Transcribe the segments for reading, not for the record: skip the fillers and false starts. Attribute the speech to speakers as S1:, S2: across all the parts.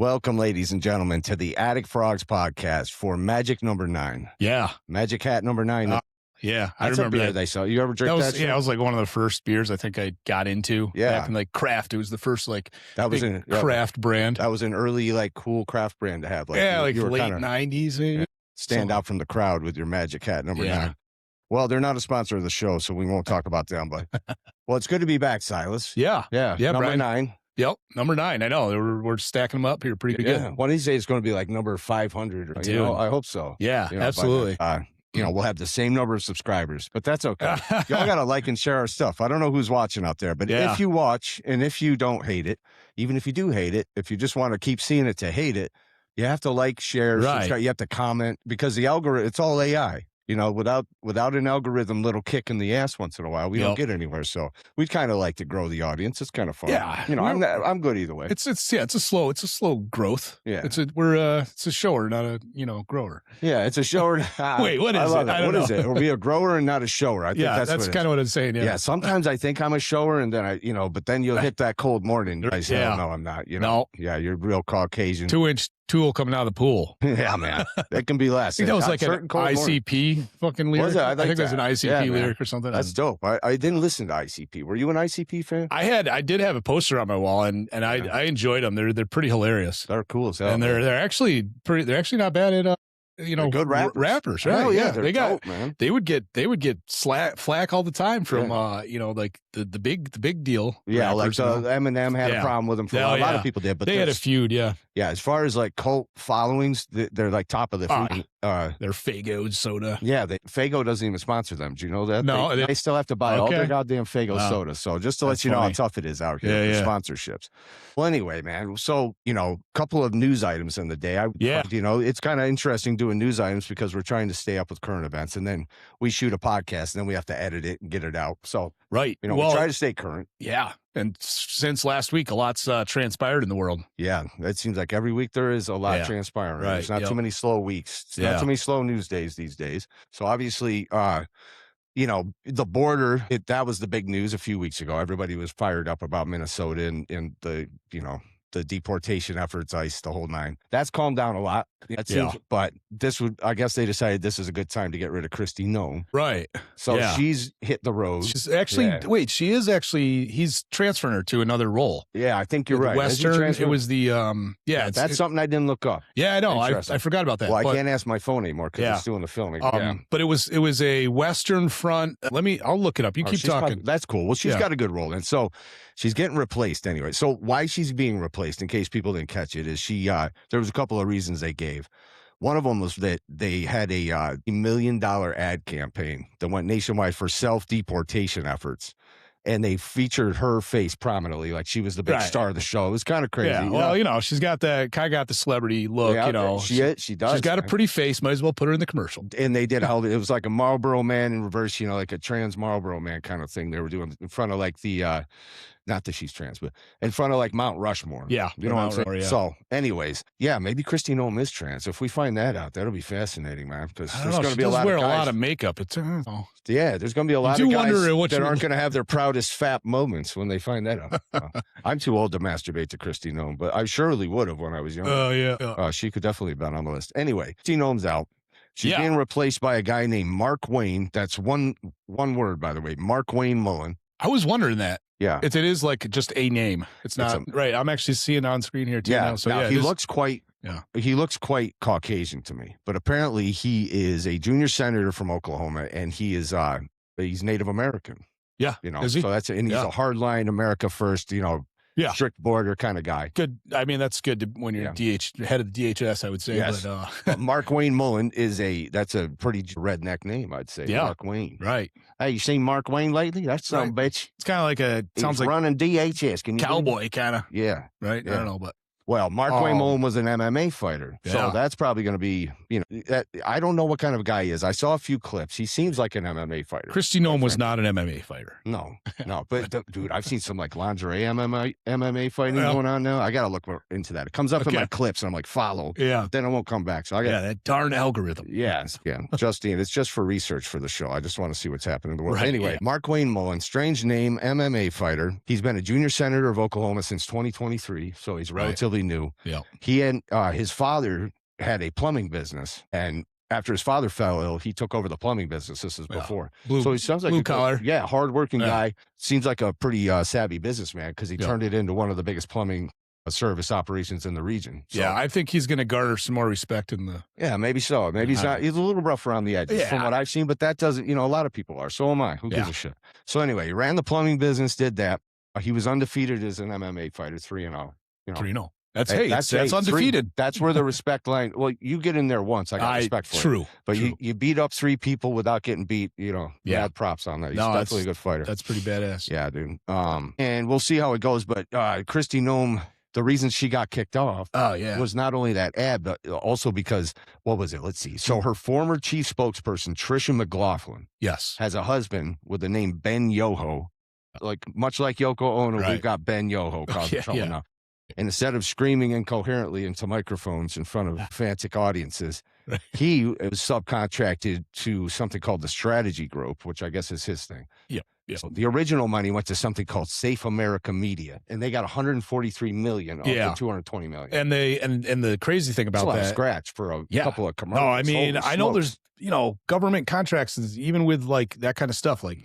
S1: Welcome, ladies and gentlemen, to the Attic Phrogs podcast for Magic number 9.
S2: Yeah.
S1: Magic Hat number 9.
S2: Yeah. I
S1: That's
S2: remember
S1: a beer
S2: that.
S1: they sell. You ever drink that?
S2: Yeah, it was like one of the first beers I think I got into.
S1: Yeah.
S2: Back in like craft. It was the first like
S1: That was
S2: big craft brand.
S1: That was an early, like, cool craft brand to have. Like,
S2: Yeah, like
S1: you were
S2: late
S1: kinda
S2: 90s maybe.
S1: stand out from the crowd with your Magic Hat number
S2: Yeah.
S1: 9. Well, they're not a sponsor of the show, so we won't talk about them. But well, it's good to be back, Silas.
S2: Yeah.
S1: Yeah.
S2: Yeah,
S1: Number
S2: Brian.
S1: 9.
S2: Yep. Number 9. I know. We're stacking them up here pretty
S1: Yeah.
S2: good.
S1: One of these days it's going to be like number 500.
S2: Dude.
S1: You know, I hope so.
S2: Yeah,
S1: You know,
S2: absolutely.
S1: But, we'll have the same number of subscribers, but that's okay. Y'all got to like and share our stuff. I don't know who's watching out there, but
S2: Yeah.
S1: if you watch and if you don't hate it, even if you do hate it, if you just want to keep seeing it to hate it, you have to like, share,
S2: Right.
S1: subscribe. You have to comment because the algorithm, it's all AI. You know, without an algorithm little kick in the ass once in a while, we don't get anywhere. So we'd kind of like to grow the audience. It's kind of fun.
S2: Yeah.
S1: You know, I'm good either way.
S2: It's a slow growth.
S1: Yeah.
S2: It's a shower, not a, grower.
S1: Yeah, it's a shower.
S2: Wait, what is
S1: love
S2: it? I don't
S1: What is
S2: know.
S1: it? Are we a grower and not a shower? I think
S2: Yeah, that's
S1: what
S2: kind of what it's saying.
S1: Yeah, sometimes I think I'm a shower, and then but then you'll hit that cold morning. I say,
S2: Yeah.
S1: oh, no, I'm not. You know, yeah, you're real Caucasian.
S2: 2-inch tool coming out of the pool.
S1: Yeah, man, that can be less.
S2: I think that was like an ICP fucking lyric.
S1: Was it? I
S2: think
S1: that
S2: was an ICP lyric or something.
S1: That's dope. I didn't listen to ICP. Were you an ICP fan?
S2: I did have a poster on my wall, and I enjoyed them. They're pretty hilarious.
S1: They're cool as hell.
S2: And they're actually not bad at
S1: They're good rappers.
S2: Right?
S1: Oh, yeah,
S2: they
S1: dope, man.
S2: They would get flack all the time from like the big deal.
S1: Yeah,
S2: rappers,
S1: like Eminem had a problem with them for a lot of people did, but
S2: they had a feud. Yeah,
S1: as far as like cult followings, they're like top of the food.
S2: They're Faygo soda.
S1: Yeah, Faygo doesn't even sponsor them. Do you know that?
S2: No,
S1: they still have to buy all their goddamn Faygo soda. So just to let you know how tough it is out here for sponsorships. Well, anyway, man. So a couple of news items in the day. It's kind of interesting doing news items because we're trying to stay up with current events, and then we shoot a podcast, and then we have to edit it and get it out. So
S2: right,
S1: we try to stay current.
S2: Yeah. And since last week, a lot's transpired in the world.
S1: Yeah, it seems like every week there is a lot transpiring.
S2: Right.
S1: There's not too many slow weeks. It's not too many slow news days these days. So obviously, the border, that was the big news a few weeks ago. Everybody was fired up about Minnesota and the deportation efforts, ICE, the whole nine. That's calmed down a lot. It seems, but I guess they decided this is a good time to get rid of Kristi Noem.
S2: Right.
S1: So she's hit the road.
S2: She's actually, he's transferring her to another role.
S1: Yeah, I think you're right.
S2: Western, it was the,
S1: that's something I didn't look up.
S2: Yeah, I know. I forgot about that.
S1: Well, I can't ask my phone anymore because it's doing the filming.
S2: But it was a Western front. I'll look it up. You keep talking.
S1: That's cool. Well, she's got a good role. And so she's getting replaced anyway. So why she's being replaced, in case people didn't catch it, is there was a couple of reasons they gave. One of them was that they had a $1 million ad campaign that went nationwide for self-deportation efforts. And they featured her face prominently, like she was the big star of the show. It was kind of crazy.
S2: Yeah, well, she's got the celebrity look.
S1: She does.
S2: She's got a pretty face. Might as well put her in the commercial.
S1: And they did it was like a Marlboro Man in reverse, like a trans Marlboro Man kind of thing. They were doing in front of like the. Not that she's trans, but in front of like Mount Rushmore.
S2: Yeah.
S1: You know what I'm saying? Yeah. So anyways, maybe Kristi Noem is trans. If we find that out, that'll be fascinating, man. Because there's going to be a lot of guys.
S2: Wear a lot of makeup. There's going
S1: to be a lot of guys that aren't going to have their proudest fat moments when they find that out. I'm too old to masturbate to Kristi Noem, but I surely would have when I was younger.
S2: Oh, yeah.
S1: She could definitely have been on the list. Anyway, Kristi Noem's out. She's being replaced by a guy named Mark Wayne. That's one word, by the way. Mark Wayne Mullen.
S2: I was wondering that.
S1: Yeah.
S2: It is like just a name. It's not right. I'm actually seeing it on screen here too now. So
S1: he looks quite Caucasian to me. But apparently he is a junior senator from Oklahoma, and he is he's Native American.
S2: Yeah.
S1: Is he? So he's a hardline America first, strict border kind of guy.
S2: Good. I mean, that's good when you're head of the DHS, I would say.
S1: Yes. But Mark Wayne Mullen that's a pretty redneck name, I'd say.
S2: Yeah.
S1: Mark Wayne.
S2: Right.
S1: Hey, you seen Mark Wayne lately? That's some bitch.
S2: It's kind of like
S1: sounds like running DHS. Can you
S2: cowboy kind of?
S1: Yeah.
S2: Right.
S1: Yeah.
S2: I don't know, but.
S1: Well, Mark Wayne Mullen was an MMA fighter. So that's probably going to be, I don't know what kind of guy he is. I saw a few clips. He seems like an MMA fighter.
S2: Kristi Noem was not an MMA fighter.
S1: No. But dude, I've seen some like lingerie MMA fighting going on now. I got to look more into that. It comes up in my clips and I'm like, follow.
S2: Yeah.
S1: Then it won't come back. So I got
S2: that darn algorithm.
S1: Yes. Yeah. Justine, it's just for research for the show. I just want to see what's happening in the world. Right, anyway, Mark Wayne Mullen, strange name, MMA fighter. He's been a junior senator of Oklahoma since 2023. So he's relatively totally new.
S2: Yeah.
S1: He and his father had a plumbing business, and after his father fell ill, he took over the plumbing business. This is
S2: Yeah.
S1: before.
S2: Blue,
S1: So he sounds like
S2: blue
S1: a
S2: collar.
S1: yeah, hardworking
S2: Yeah.
S1: guy. Seems like a pretty savvy businessman because he
S2: Yeah.
S1: turned it into one of the biggest plumbing service operations in the region. So,
S2: Yeah, I think he's going to garner some more respect in the.
S1: yeah, maybe so. Maybe he's not. He's a little rough around the edges from
S2: Yeah.
S1: what I've seen, but that doesn't. A lot of people are. So am I. Who gives
S2: Yeah.
S1: a shit? So anyway, he ran the plumbing business, did that. He was undefeated as an MMA fighter, 3-0.
S2: 3-0. That's
S1: Hey,
S2: that's
S1: hey,
S2: undefeated.
S1: That's where the respect line. Well, you get in there once, I got respect for
S2: True.
S1: it. But
S2: true.
S1: you beat up 3 people without getting beat.
S2: Yeah.
S1: Mad props on that. He's
S2: No,
S1: definitely a good fighter.
S2: That's pretty badass.
S1: Yeah, dude. And we'll see how it goes. But Christy Nome, the reason she got kicked off
S2: Oh yeah.
S1: was not only that ad, but also because what was it? Let's see. So her former chief spokesperson, Trisha McLaughlin,
S2: Yes.
S1: has a husband with the name Ben Yoho. Like much like Yoko Ono, we've
S2: Right.
S1: got Ben Yoho causing trouble now. And instead of screaming incoherently into microphones in front of frantic audiences, he was subcontracted to something called the Strategy Group, which I guess is his thing.
S2: Yeah. Yeah.
S1: So the original money went to something called Safe America Media, and they got 143 million of the 220 million.
S2: And the crazy thing
S1: That's
S2: about
S1: a lot of
S2: that,
S1: scratch for a couple of commercials.
S2: No, I mean,
S1: Holy
S2: I know
S1: smokes.
S2: there's government contracts is even with like that kind of stuff, like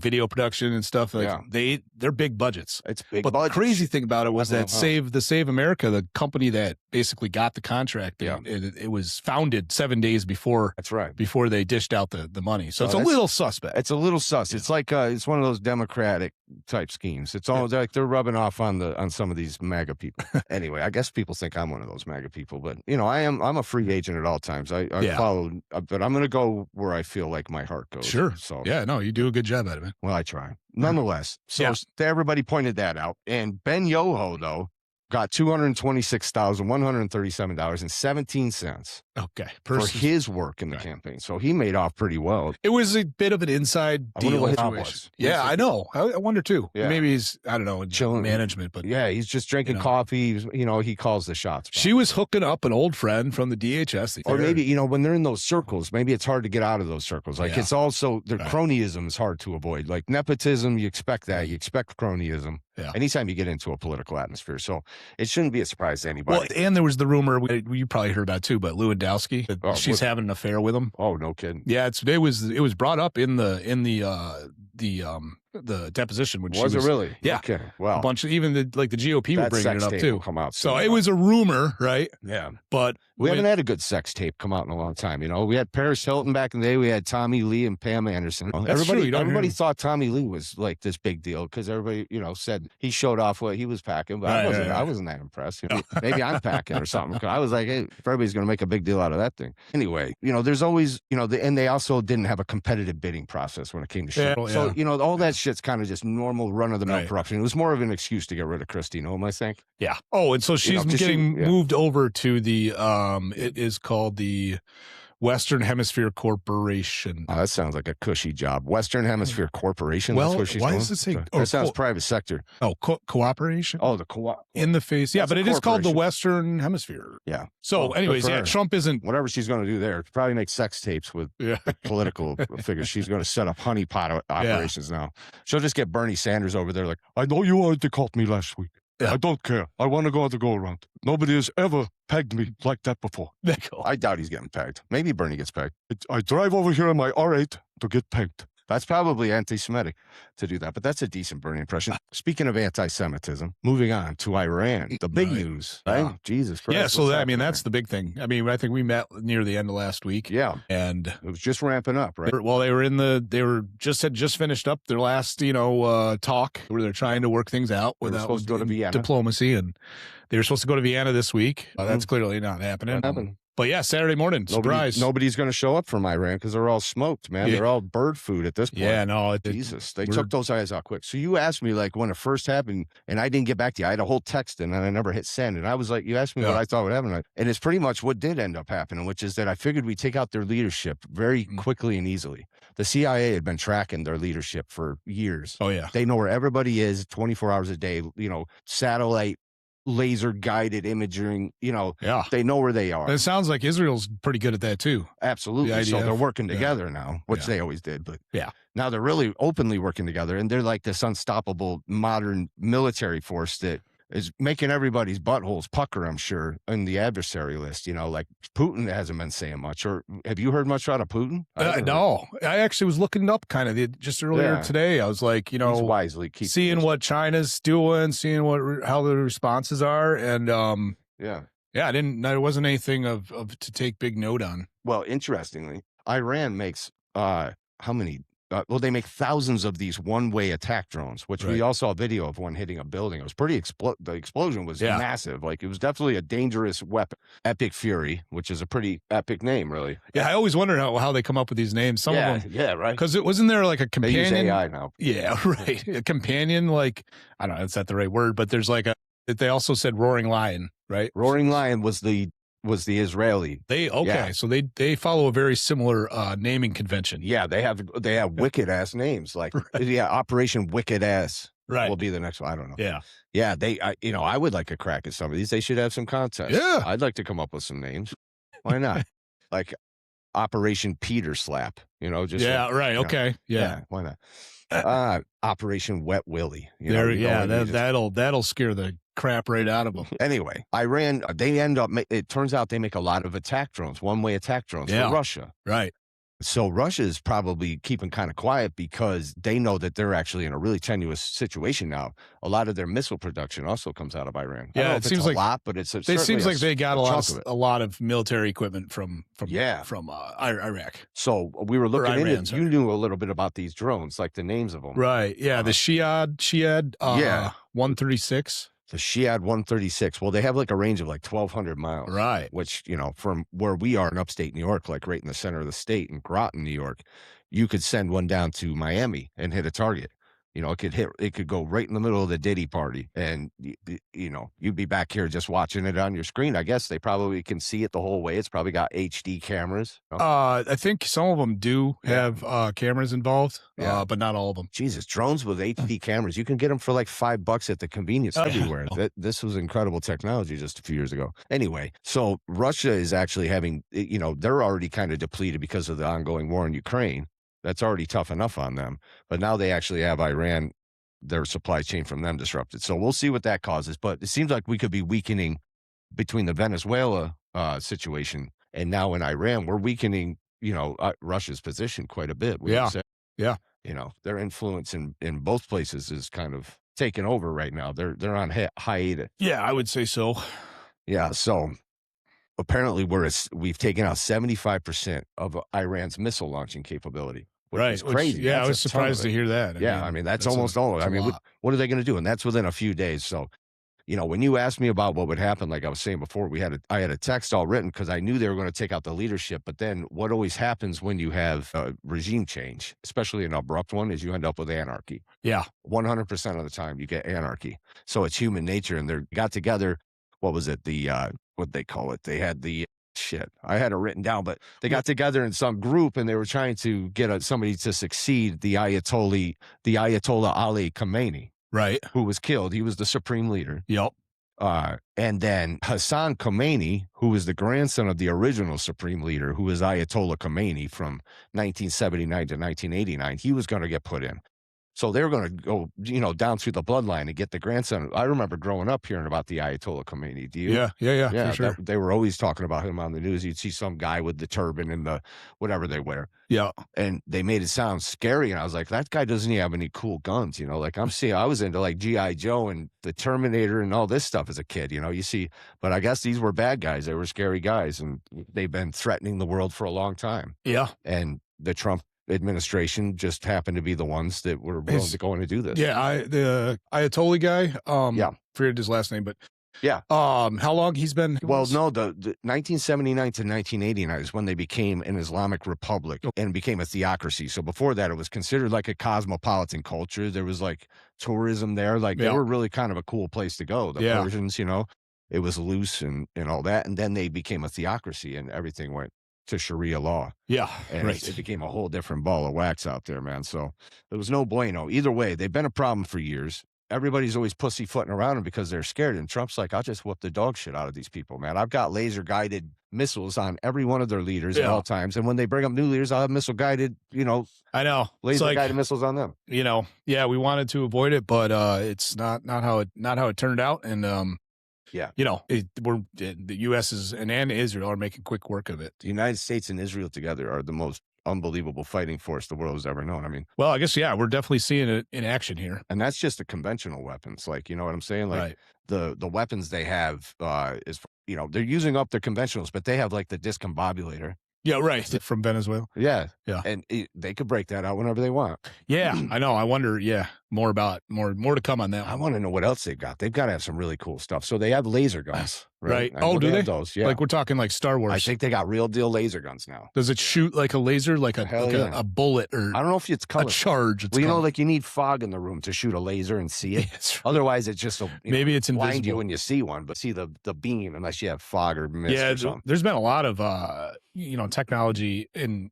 S2: video production and stuff. Like they're big budgets.
S1: It's big.
S2: But the crazy thing about it was that
S1: Wow.
S2: Save America, the company that basically got the contract, it was founded 7 days before.
S1: That's right.
S2: Before they dished out the money, so it's a
S1: that's-
S2: little suspect.
S1: It's a little sus. It's like it's one of those Democratic type schemes. It's all like they're rubbing off on some of these MAGA people. Anyway, I guess people think I'm one of those MAGA people, but I'm a free agent at all times. I follow, but I'm going to go where I feel like my heart goes.
S2: Sure.
S1: So
S2: yeah, no, you do a good job at it, man.
S1: well, I try. Nonetheless, so everybody pointed that out, and Ben Yoho though got $226,137.17
S2: Okay,
S1: for his work in the campaign. So he made off pretty well.
S2: It was a bit of an inside
S1: I wonder
S2: deal
S1: what his job
S2: situation.
S1: was.
S2: Yeah, I know. I wonder too.
S1: Yeah.
S2: Maybe he's I don't know
S1: Chilling.
S2: management, but
S1: Yeah, he's just drinking coffee. He calls the shots.
S2: she was hooking up an old friend from the DHS.
S1: Or maybe, when they're in those circles, maybe it's hard to get out of those circles. Like it's also their cronyism is hard to avoid. Like nepotism, you expect that. You expect cronyism anytime you get into a political atmosphere. So it shouldn't be a surprise to anybody.
S2: Well, and there was the rumor you probably heard about too, but Lewandowski, that she's having an affair with him.
S1: Oh, no kidding.
S2: Yeah, it was brought up in the deposition when
S1: Was it really?
S2: Yeah.
S1: Okay. Wow.
S2: A bunch of even the GOP were
S1: That
S2: bringing it
S1: sex
S2: up
S1: tape
S2: too.
S1: will come out
S2: So
S1: soon.
S2: it was a rumor, right?
S1: Yeah.
S2: But
S1: We haven't had a good sex tape come out in a long time. We had Paris Hilton back in the day. We had Tommy Lee and Pam Anderson.
S2: That's true. You don't
S1: Everybody
S2: hear-
S1: thought Tommy Lee was like this big deal because everybody, said he showed off what he was packing, but I wasn't that impressed. Maybe I'm packing or something. 'Cause I was like, hey, if everybody's going to make a big deal out of that thing. Anyway, there's always, and they also didn't have a competitive bidding process when it came to shit.
S2: Yeah,
S1: So, all that shit's kind of just normal run of the mill corruption. It was more of an excuse to get rid of Christine Nome, I think.
S2: Yeah. Oh, and so she's getting moved over to the it is called the Western Hemisphere Corporation.
S1: Oh, that sounds like a cushy job. Western Hemisphere Corporation.
S2: Well,
S1: that's where she's
S2: why
S1: going?
S2: does it say-
S1: That sounds private sector.
S2: Oh, cooperation?
S1: Oh, the co-op.
S2: In the face. Yeah,
S1: That's
S2: but
S1: a
S2: it is called the
S1: corporation.
S2: Western Hemisphere.
S1: Yeah.
S2: So,
S1: Well,
S2: anyways,
S1: good for
S2: yeah,
S1: her.
S2: Trump isn't.
S1: Whatever she's going to do there, probably make sex tapes with political figures. She's going to set up honeypot operations now. She'll just get Bernie Sanders over there like, I know you wanted to call me last week.
S2: Yeah.
S1: I don't care. I want to go on the go around. Nobody has ever pegged me like that before. I doubt he's getting pegged. Maybe Bernie gets pegged. I drive over here in my R8 to get pegged. That's probably anti-Semitic to do that, but that's a decent Bernie impression. Speaking of anti-Semitism, moving on to Iran, the big news, right?
S2: Yeah.
S1: Jesus Christ.
S2: Yeah, so
S1: what's
S2: that's
S1: happening
S2: the big thing. I mean, I think we met near the end of last week.
S1: there? Yeah,
S2: And
S1: it was just ramping up, right?
S2: well, they had just finished up their last, talk where they're trying to work things out
S1: They were
S2: without
S1: supposed to go to Vienna.
S2: diplomacy, and they were supposed to go to Vienna this week. That's clearly not happening.
S1: What happened?
S2: But yeah, Saturday morning, surprise.
S1: Nobody's going to show up from Iran because they're all smoked, man.
S2: Yeah.
S1: They're all bird food at this point.
S2: Yeah, no,
S1: Jesus, they took those guys out quick. So you asked me like when it first happened, and I didn't get back to you. I had a whole text and I never hit send, and I was like, you asked me what I thought would happen, and it's pretty much what did end up happening, which is that I figured we'd take out their leadership very quickly and easily. The CIA had been tracking their leadership for years.
S2: Oh yeah,
S1: They know where everybody is 24 hours a day. Satellite, laser guided imaging. They know where they are.
S2: And it sounds like Israel's pretty good at that too.
S1: Absolutely.
S2: The
S1: So
S2: IDF.
S1: they're working together now, which they always did. But now they're really openly working together, and they're like this unstoppable modern military force that is making everybody's buttholes pucker, I'm sure, in the adversary list. Like Putin hasn't been saying much. Or have you heard much out of Putin?
S2: No, I actually was looking up kind of just earlier today. I was like,
S1: he's wisely
S2: seeing what China's doing, seeing how the responses are, and
S1: yeah,
S2: there wasn't anything of to take big note on.
S1: Well, interestingly, Iran makes how many? Well, they make thousands of these one-way attack drones, which we all saw a video of one hitting a building. It was pretty the explosion was massive. Like, it was definitely a dangerous weapon. Epic Fury, which is a pretty epic name, really.
S2: Yeah, I always wondered how they come up with these names. Some of them,
S1: yeah, right.
S2: Because it wasn't there like a companion.
S1: They use AI now.
S2: Yeah, right. A companion, like, I don't know, that's not the right word, but there's like they also said Roaring Lion, right?
S1: Roaring Lion was the Israeli.
S2: So they follow a very similar naming convention.
S1: Yeah, they have wicked ass names like Operation Wicked Ass. Will be the next one. I don't know. Yeah. I would like a crack at some of these. They should have some contests.
S2: Yeah,
S1: I'd like to come up with some names. Why not? Like Operation Peter Slap. Just
S2: right. Okay. Yeah.
S1: Why not? Operation Wet Willie.
S2: That'll scare the crap right out of them.
S1: Anyway, Iran, it turns out they make a lot of attack drones, one-way attack drones for Russia.
S2: Right.
S1: So Russia is probably keeping kind of quiet because they know that they're actually in a really tenuous situation now. A lot of their missile production also comes out of Iran.
S2: Yeah, it seems like a
S1: lot, but it
S2: seems like they got a lot of military equipment from Iraq.
S1: So we were looking into. You knew a little bit about these drones, like the names of them,
S2: right? Yeah, the Shiad 136.
S1: The Shiad 136. Well, they have like a range of like 1,200 miles.
S2: Right.
S1: Which, from where we are in upstate New York, like right in the center of the state in Groton, New York, you could send one down to Miami and hit a target. It could go right in the middle of the Diddy party, and you'd be back here just watching it on your screen. I guess they probably can see it the whole way. It's probably got HD cameras.
S2: I think some of them do have cameras involved, but not all of them.
S1: Jesus, drones with HD cameras, you can get them for like $5 at the convenience everywhere. This was incredible technology just a few years ago. Anyway, so Russia is actually having, they're already kind of depleted because of the ongoing war in Ukraine. That's already tough enough on them. But now they actually have Iran, their supply chain from them disrupted. So we'll see what that causes. But it seems like we could be weakening between the Venezuela situation and now in Iran. We're weakening, Russia's position quite a bit.
S2: Yeah.
S1: Their influence in both places is kind of taking over right now. They're on hiatus.
S2: Yeah, I would say so.
S1: Yeah. So apparently we've taken out 75% of Iran's missile launching capability. Which is crazy.
S2: I was surprised to hear that.
S1: That's almost all. I mean, what are they going to do? And that's within a few days. So, when you asked me about what would happen, like I was saying before, I had a text all written because I knew they were going to take out the leadership. But then what always happens when you have a regime change, especially an abrupt one, is you end up with anarchy.
S2: Yeah.
S1: 100% of the time you get anarchy. So it's human nature. And they got together. What was it? What'd they call it? They had I had it written down, but they got together in some group and they were trying to get somebody to succeed the Ayatollah Ali Khamenei,
S2: right? Who
S1: was killed. He was the supreme leader.
S2: Yep.
S1: And then Hassan Khomeini, who was the grandson of the original supreme leader, who was Ayatollah Khomeini from 1979 to 1989, he was going to get put in. So they were going to go, down through the bloodline and get the grandson. I remember growing up hearing about the Ayatollah Khomeini. Do you?
S2: Yeah, for sure.
S1: They were always talking about him on the news. You'd see some guy with the turban and the whatever they wear.
S2: Yeah.
S1: And they made it sound scary. And I was like, that guy doesn't even have any cool guns. Like I was into like G.I. Joe and the Terminator and all this stuff as a kid. You see, but I guess these were bad guys. They were scary guys. And they've been threatening the world for a long time.
S2: Yeah.
S1: And the Trump administration just happened to be the ones that were willing to go in and do this.
S2: Yeah, the Ayatollah guy. Forget his last name, but how long he's been?
S1: Well, no, the 1979 to 1989 is when they became an Islamic republic and became a theocracy. So before that, it was considered like a cosmopolitan culture. There was like tourism there. Like they were really kind of a cool place to go. The Persians, it was loose and all that. And then they became a theocracy and everything went to Sharia law.
S2: Yeah,
S1: and it became a whole different ball of wax out there, man. So there was no bueno. Either way, they've been a problem for years. everybody's always pussyfooting around them because they're scared. And Trump's like, I'll just whoop the dog shit out of these people, man. I've got laser guided missiles on every one of their leaders at all times. And when they bring up new leaders, I'll have missile guided,
S2: I know.
S1: laser guided missiles on them.
S2: Yeah, we wanted to avoid it, but it's not how it turned out. And the U.S. and Israel are making quick work of it.
S1: The United States and Israel together are the most unbelievable fighting force the world has ever known. I mean,
S2: well, I guess, we're definitely seeing it in action here.
S1: And that's just the conventional weapons. Like, you know what I'm saying? Like the weapons they have is, they're using up their conventionals, but they have like the discombobulator.
S2: Yeah, right. From Venezuela.
S1: Yeah.
S2: Yeah.
S1: And they could break that out whenever they want.
S2: Yeah, I know. I wonder, more to come on that one.
S1: I want to know what else they've got. They've got to have some really cool stuff. So they have laser guns.
S2: Right. Oh, do they?
S1: Those, yeah.
S2: Like we're talking like Star Wars.
S1: I think they got real deal laser guns now.
S2: Does it shoot like a laser, like a bullet, or
S1: I don't know if it's
S2: a charge?
S1: Well, like you need fog in the room to shoot a laser and see it.
S2: Right.
S1: Otherwise, it's just
S2: maybe it's invisible.
S1: Blind you when you see one, but see the beam unless you have fog or mist or something.
S2: There's been a lot of technology in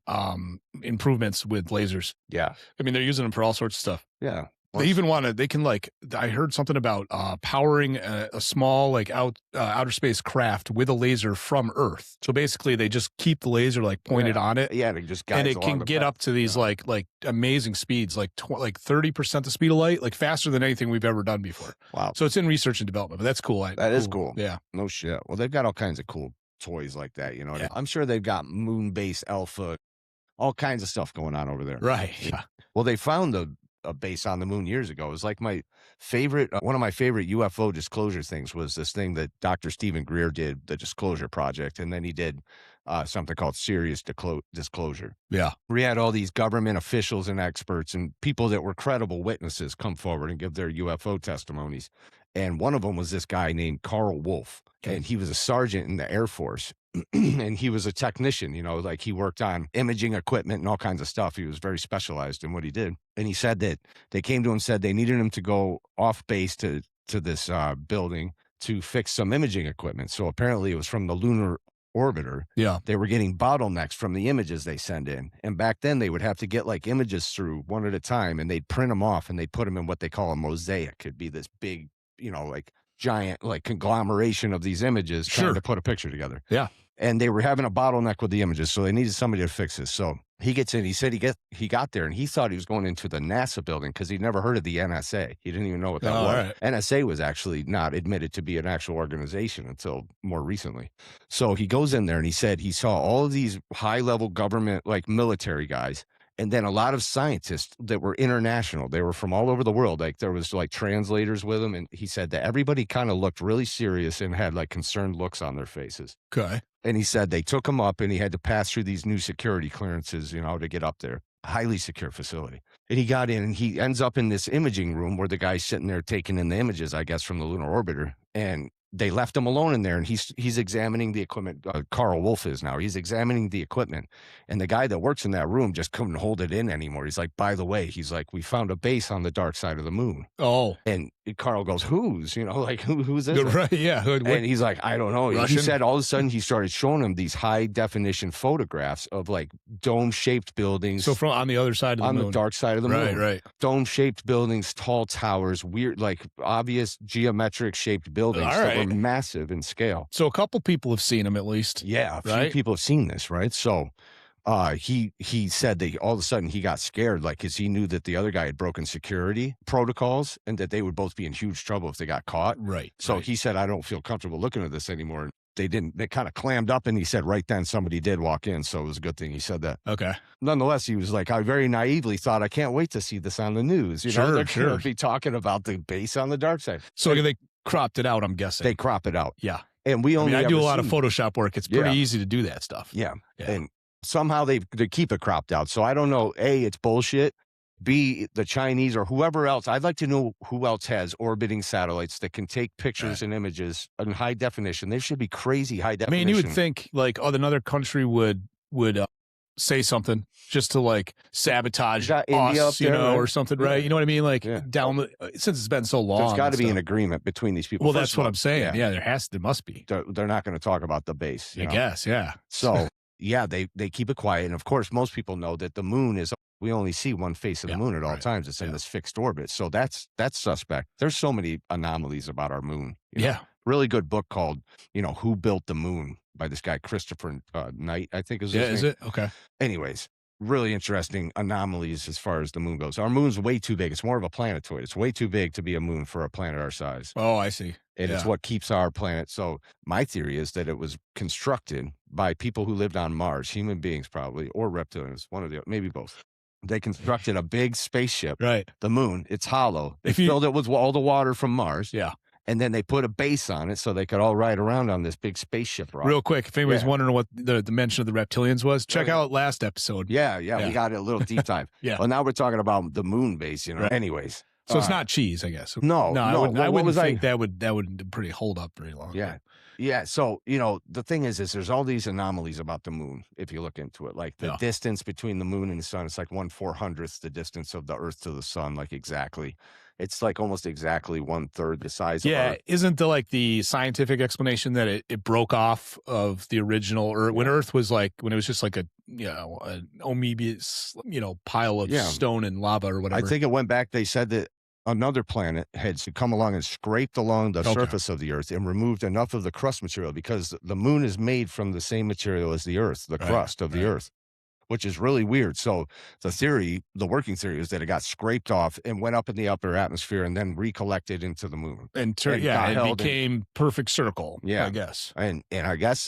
S2: improvements with lasers.
S1: Yeah,
S2: I mean they're using them for all sorts of stuff.
S1: Yeah.
S2: They even I heard something about powering a small outer space craft with a laser from Earth. So basically they just keep the laser pointed on it.
S1: Yeah, and it
S2: can get up to these like amazing speeds, like 30% the speed of light, like faster than anything we've ever done before.
S1: Wow.
S2: So it's in research and development, but that's cool.
S1: That is cool.
S2: Yeah.
S1: No shit. Well, they've got all kinds of cool toys like that, I'm sure they've got moon-based alpha, all kinds of stuff going on over there.
S2: Right. Yeah.
S1: Well, they found a base on the moon years ago. It was like my favorite, one of my favorite UFO disclosure things was this thing that Dr. Stephen Greer did, the Disclosure Project, and then he did something called Serious Disclosure.
S2: Yeah.
S1: We had all these government officials and experts and people that were credible witnesses come forward and give their UFO testimonies. And one of them was this guy named Carl Wolf, and he was a sergeant in the Air Force. And he was a technician, he worked on imaging equipment and all kinds of stuff. He was very specialized in what he did. And he said that they came to him and said they needed him to go off base to this building to fix some imaging equipment. So apparently it was from the lunar orbiter.
S2: Yeah.
S1: They were getting bottlenecks from the images they send in. And back then they would have to get images through one at a time, and they'd print them off and they'd put them in what they call a mosaic. It'd be this big, giant conglomeration of these images trying to put a picture together.
S2: Yeah.
S1: And they were having a bottleneck with the images, so they needed somebody to fix this. So he gets in. He said he got there, and he thought he was going into the NASA building because he'd never heard of the NSA. He didn't even know what that was.
S2: Right.
S1: NSA was actually not admitted to be an actual organization until more recently. So he goes in there, and he said he saw all of these high-level government, military guys, and then a lot of scientists that were international. They were from all over the world. There was translators with them. And he said that everybody kind of looked really serious and had concerned looks on their faces.
S2: Okay.
S1: And he said they took him up and he had to pass through these new security clearances, to get up there. Highly secure facility. And he got in and he ends up in this imaging room where the guy's sitting there taking in the images, I guess, from the lunar orbiter. And they left him alone in there, and he's examining the equipment. Carl Wolf is now. He's examining the equipment, and the guy that works in that room just couldn't hold it in anymore. He's like, by the way, we found a base on the dark side of the moon.
S2: Oh.
S1: And Carl goes, who's? Who's this?
S2: Right, yeah.
S1: And he's like, I don't know.
S2: Russian?
S1: He said all of a sudden he started showing him these high definition photographs of dome shaped buildings.
S2: So from on the other side of the moon.
S1: On the dark side of the moon.
S2: Right.
S1: Dome shaped buildings, tall towers, weird, obvious geometric shaped buildings that were massive in scale.
S2: So a couple people have seen them at least.
S1: Yeah, a few people have seen this, right? So he said that all of a sudden he got scared, because he knew that the other guy had broken security protocols and that they would both be in huge trouble if they got caught.
S2: Right.
S1: So he said, I don't feel comfortable looking at this anymore. And they kind of clammed up, and he said right then somebody did walk in. So it was a good thing he said that.
S2: Okay.
S1: Nonetheless, he was I very naively thought, I can't wait to see this on the news. They're going to be talking about the base on the dark side.
S2: So they cropped it out, I'm guessing.
S1: They crop it out.
S2: Yeah.
S1: And I
S2: do a lot of Photoshop work. It's pretty easy to do that stuff.
S1: Yeah. And somehow they keep it cropped out. So I don't know, A, it's bullshit. B, the Chinese or whoever else. I'd like to know who else has orbiting satellites that can take pictures and images in high definition. They should be crazy high definition.
S2: You would think another country would say something just to sabotage us, or something, right? You know what I mean? Down since it's been so long.
S1: There's got to be an agreement between these people.
S2: Well, that's what I'm saying. Yeah, there must be.
S1: They're not going to talk about the base.
S2: I guess, yeah.
S1: So, they keep it quiet. And of course, most people know that the moon is we only see one face of the
S2: Yeah,
S1: moon at all
S2: right.
S1: times. It's in
S2: Yeah.
S1: this fixed orbit. So that's suspect. There's so many anomalies about our moon.
S2: Yeah.
S1: Really good book called, Who Built the Moon by this guy, Christopher Knight, I think is
S2: Yeah,
S1: his
S2: is
S1: name.
S2: it? Okay.
S1: Anyways, really interesting anomalies as far as the moon goes. Our moon's way too big. It's more of a planetoid. It's way too big to be a moon for a planet our size.
S2: Oh, I see.
S1: And it's
S2: Yeah.
S1: what keeps our planet. So my theory is that it was constructed by people who lived on Mars, human beings probably, or reptilians, one of the maybe both. They constructed a big spaceship,
S2: Right.
S1: the moon. It's hollow. They
S2: If you
S1: filled it with all the water from Mars.
S2: Yeah.
S1: And then they put a base on it so they could all ride around on this big spaceship rocket.
S2: Real quick, if anybody's
S1: Yeah.
S2: wondering what the mention of the reptilians was, check
S1: yeah.
S2: out last episode.
S1: Yeah,
S2: Yeah.
S1: we got a little deep dive.
S2: Yeah.
S1: Well, now we're talking about the moon base,
S2: Right.
S1: Anyways.
S2: So it's not cheese, I guess.
S1: No,
S2: I
S1: no,
S2: wouldn't,
S1: what
S2: I wouldn't
S1: was I-
S2: think that would pretty hold up very long.
S1: Yeah. Yeah. So, the thing is there's all these anomalies about the moon, if you look into it. Like the
S2: Yeah.
S1: distance between the moon and the sun, it's like 1/400th the distance of the Earth to the sun, like exactly. It's like almost exactly 1/3 the size of
S2: Yeah,
S1: Earth.
S2: isn't the scientific explanation that it broke off of the original Earth when Earth was when it was just like an amoebious pile of
S1: Yeah.
S2: stone and lava or
S1: I
S2: whatever.
S1: think it went back, they said that another planet had come along and scraped along the
S2: Okay.
S1: surface of the Earth and removed enough of the crust material because the moon is made from the same material as the Earth, the
S2: Right,
S1: crust of the
S2: right.
S1: Earth, which is really weird. So the working theory is that it got scraped off and went up in the upper atmosphere and then recollected into the moon.
S2: and
S1: and got
S2: it
S1: held in-
S2: became perfect circle.
S1: Yeah.
S2: I guess.
S1: And I guess,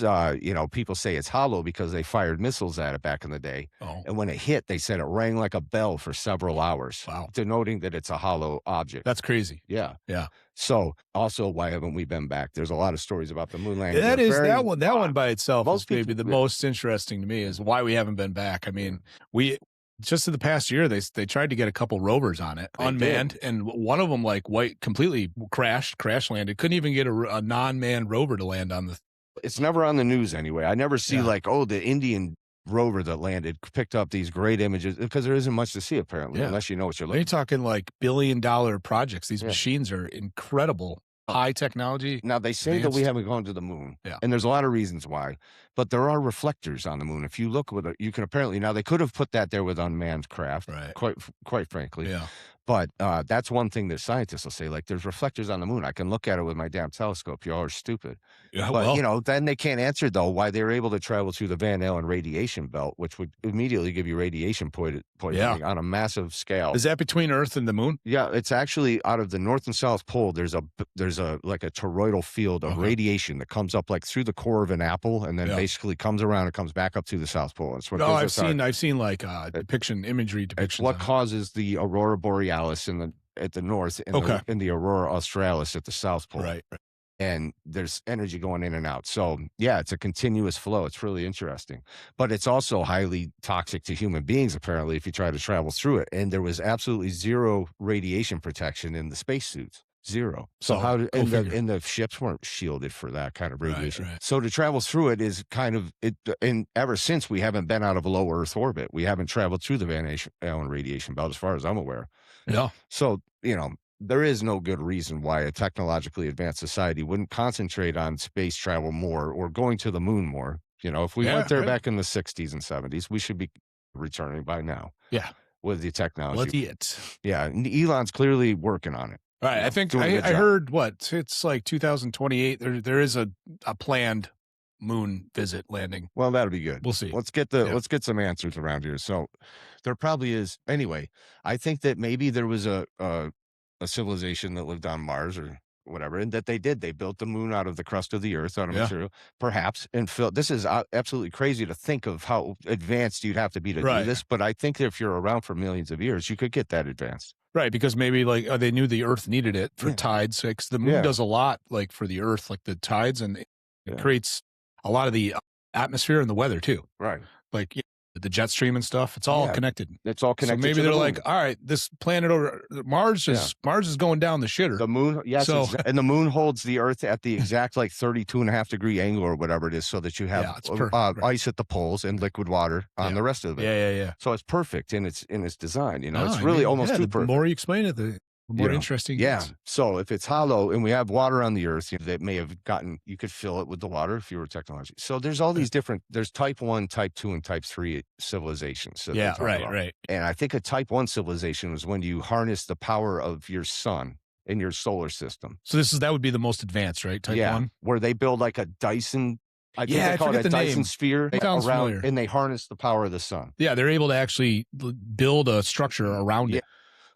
S1: people say it's hollow because they fired missiles at it back in the day.
S2: Oh,
S1: And when it hit, they said it rang like a bell for several hours,
S2: wow,
S1: denoting that it's a hollow object.
S2: that's crazy.
S1: Yeah.
S2: Yeah.
S1: So also, why haven't we been back? There's a lot of stories about the moon landing.
S2: That
S1: They're
S2: is
S1: very-
S2: that one. That one by itself
S1: Most
S2: is maybe
S1: people-
S2: the most interesting to me is why we haven't been back. I mean, we just in the past year they tried to get a couple rovers on it,
S1: They
S2: unmanned, and one of them completely crash landed. Couldn't even get a non-manned rover to land on the.
S1: It's never on the news anyway. I never see
S2: Yeah.
S1: the Indian rover that landed picked up these great images because there isn't much to see apparently,
S2: Yeah.
S1: unless you know what you're
S2: You're
S1: looking.
S2: talking billion-dollar projects. These
S1: Yeah.
S2: machines are incredible, high technology.
S1: Now they say that we
S2: Advanced.
S1: haven't gone to the moon,
S2: Yeah.
S1: and there's a lot of reasons why, but there are reflectors on the moon. If you look with it, you can apparently now they could have put that there with unmanned craft,
S2: Right.
S1: quite frankly.
S2: Yeah.
S1: But that's one thing that scientists will say, like, there's reflectors on the moon. I can look at it with my damn telescope. Y'all are stupid.
S2: Yeah.
S1: But,
S2: Well,
S1: then they can't answer, though, why they were able to travel through the Van Allen radiation belt, which would immediately give you radiation poisoning on a massive scale.
S2: is that between Earth and the moon?
S1: Yeah, it's actually out of the North and South Pole. There's like a toroidal field of
S2: Okay.
S1: radiation that comes up like through the core of an apple and then
S2: Yeah.
S1: basically comes around and comes back up through the South Pole. It's what
S2: No,
S1: gives us our-
S2: I've seen imagery
S1: it's
S2: depictions.
S1: what
S2: on it.
S1: causes the aurora borealis at the north and
S2: Okay.
S1: the aurora australis at the South Pole.
S2: Right.
S1: And there's energy going in and out. So yeah, it's a continuous flow. It's really interesting, but it's also highly toxic to human beings, apparently, if you try to travel through it. And there was absolutely zero radiation protection in the spacesuits. Zero. So
S2: Oh,
S1: how
S2: go
S1: and
S2: figure.
S1: the ships weren't shielded for that kind of
S2: Right,
S1: radiation.
S2: right.
S1: So to travel through it is kind of it. And ever since we haven't been out of a low Earth orbit, we haven't traveled through the Van Allen radiation belt, as far as I'm aware.
S2: Yeah.
S1: So there is no good reason why a technologically advanced society wouldn't concentrate on space travel more or going to the moon more. If we
S2: Yeah,
S1: went there
S2: right.
S1: back in the 60s and 70s, we should be returning by now.
S2: Yeah.
S1: With the technology.
S2: What it?
S1: Yeah. And Elon's clearly working on it.
S2: All right.
S1: Yeah,
S2: I think
S1: doing a good
S2: I
S1: job.
S2: heard it's like 2028. There is a planned moon visit landing.
S1: Well, that'll be good.
S2: We'll see.
S1: Let's get some answers around here. So there probably is. Anyway, I think that maybe there was a civilization that lived on Mars or whatever, and that they built the moon out of the crust of the Earth out of
S2: Yeah.
S1: material, perhaps. And this is absolutely crazy to think of how advanced you'd have to be to do
S2: Right.
S1: this. But I think that if you're around for millions of years, you could get that advanced.
S2: Right, because maybe they knew the Earth needed it for
S1: Yeah.
S2: tides. Because the moon
S1: Yeah.
S2: does a lot for the Earth, like the tides, and it
S1: Yeah.
S2: creates a lot of the atmosphere and the weather too.
S1: Right.
S2: Like the jet stream and stuff. It's all
S1: Yeah.
S2: connected.
S1: It's all
S2: So
S1: connected.
S2: maybe
S1: to the
S2: they're
S1: moon.
S2: like, all right, this planet over Mars is going down the shitter.
S1: The moon, yes,
S2: So-
S1: and the moon holds the Earth at the exact 32.5-degree angle or whatever it is, so that you have
S2: Yeah, it's perfect, right.
S1: ice at the poles and liquid water on
S2: Yeah.
S1: the rest of it.
S2: yeah.
S1: So it's perfect in its design.
S2: No,
S1: It's
S2: I
S1: really
S2: mean,
S1: almost
S2: yeah,
S1: too
S2: the
S1: perfect.
S2: more you explain it, the The
S1: You
S2: more
S1: know?
S2: interesting it
S1: Yeah.
S2: gets.
S1: So if it's hollow and we have water on the earth, that may have gotten you could fill it with the water if you were technology. So there's all these different there's type 1, type 2, and type 3 civilizations that they
S2: Yeah,
S1: talk
S2: right,
S1: about.
S2: right.
S1: And I think a type 1 civilization was when you harness the power of your sun in your solar system.
S2: So that would be the most advanced, right? Type
S1: Yeah,
S2: 1?
S1: where they build like a Dyson I think
S2: Yeah,
S1: they
S2: I
S1: call it
S2: forget
S1: a
S2: the
S1: Dyson
S2: name.
S1: sphere
S2: Sounds
S1: around
S2: familiar.
S1: and they harness the power of the sun.
S2: Yeah, they're able to actually build a structure around
S1: Yeah.
S2: it.